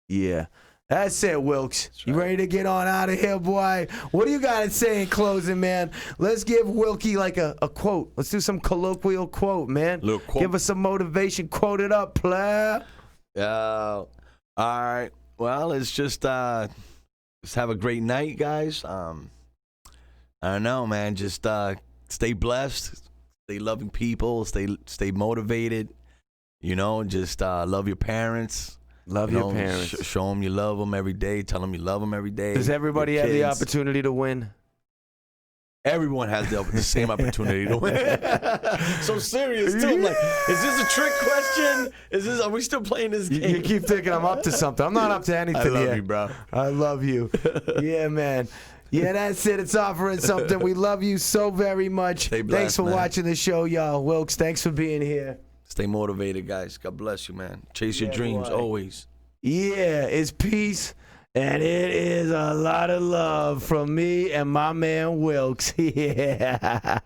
Yeah. That's it, Wilkes. You ready to get on out of here, boy? What do you got to say in closing, man? Let's give Wilkie like a quote. Let's do some colloquial quote, man. Little quote. Give us some motivation. Quote it up, player. All right. Well, it's just have a great night, guys. I don't know, man. Just stay blessed, stay loving people, stay motivated. You know, just love your parents. Love your parents. Show them you love them every day. Tell them you love them every day. Does everybody have the opportunity to win? Everyone has the same opportunity to win. So serious, too. I'm like, is this a trick question? Are we still playing this game? You keep thinking I'm up to something. I'm not up to anything. I love you, bro. I love you. Yeah, man. Yeah, that's it. It's offering something. We love you so very much. Stay blessed, thanks for man. watching the show, y'all. Wilkes, thanks for being here. Stay motivated, guys. God bless you, man. Chase your dreams always. Yeah, it's peace, and it is a lot of love from me and my man Wilkes. Yeah.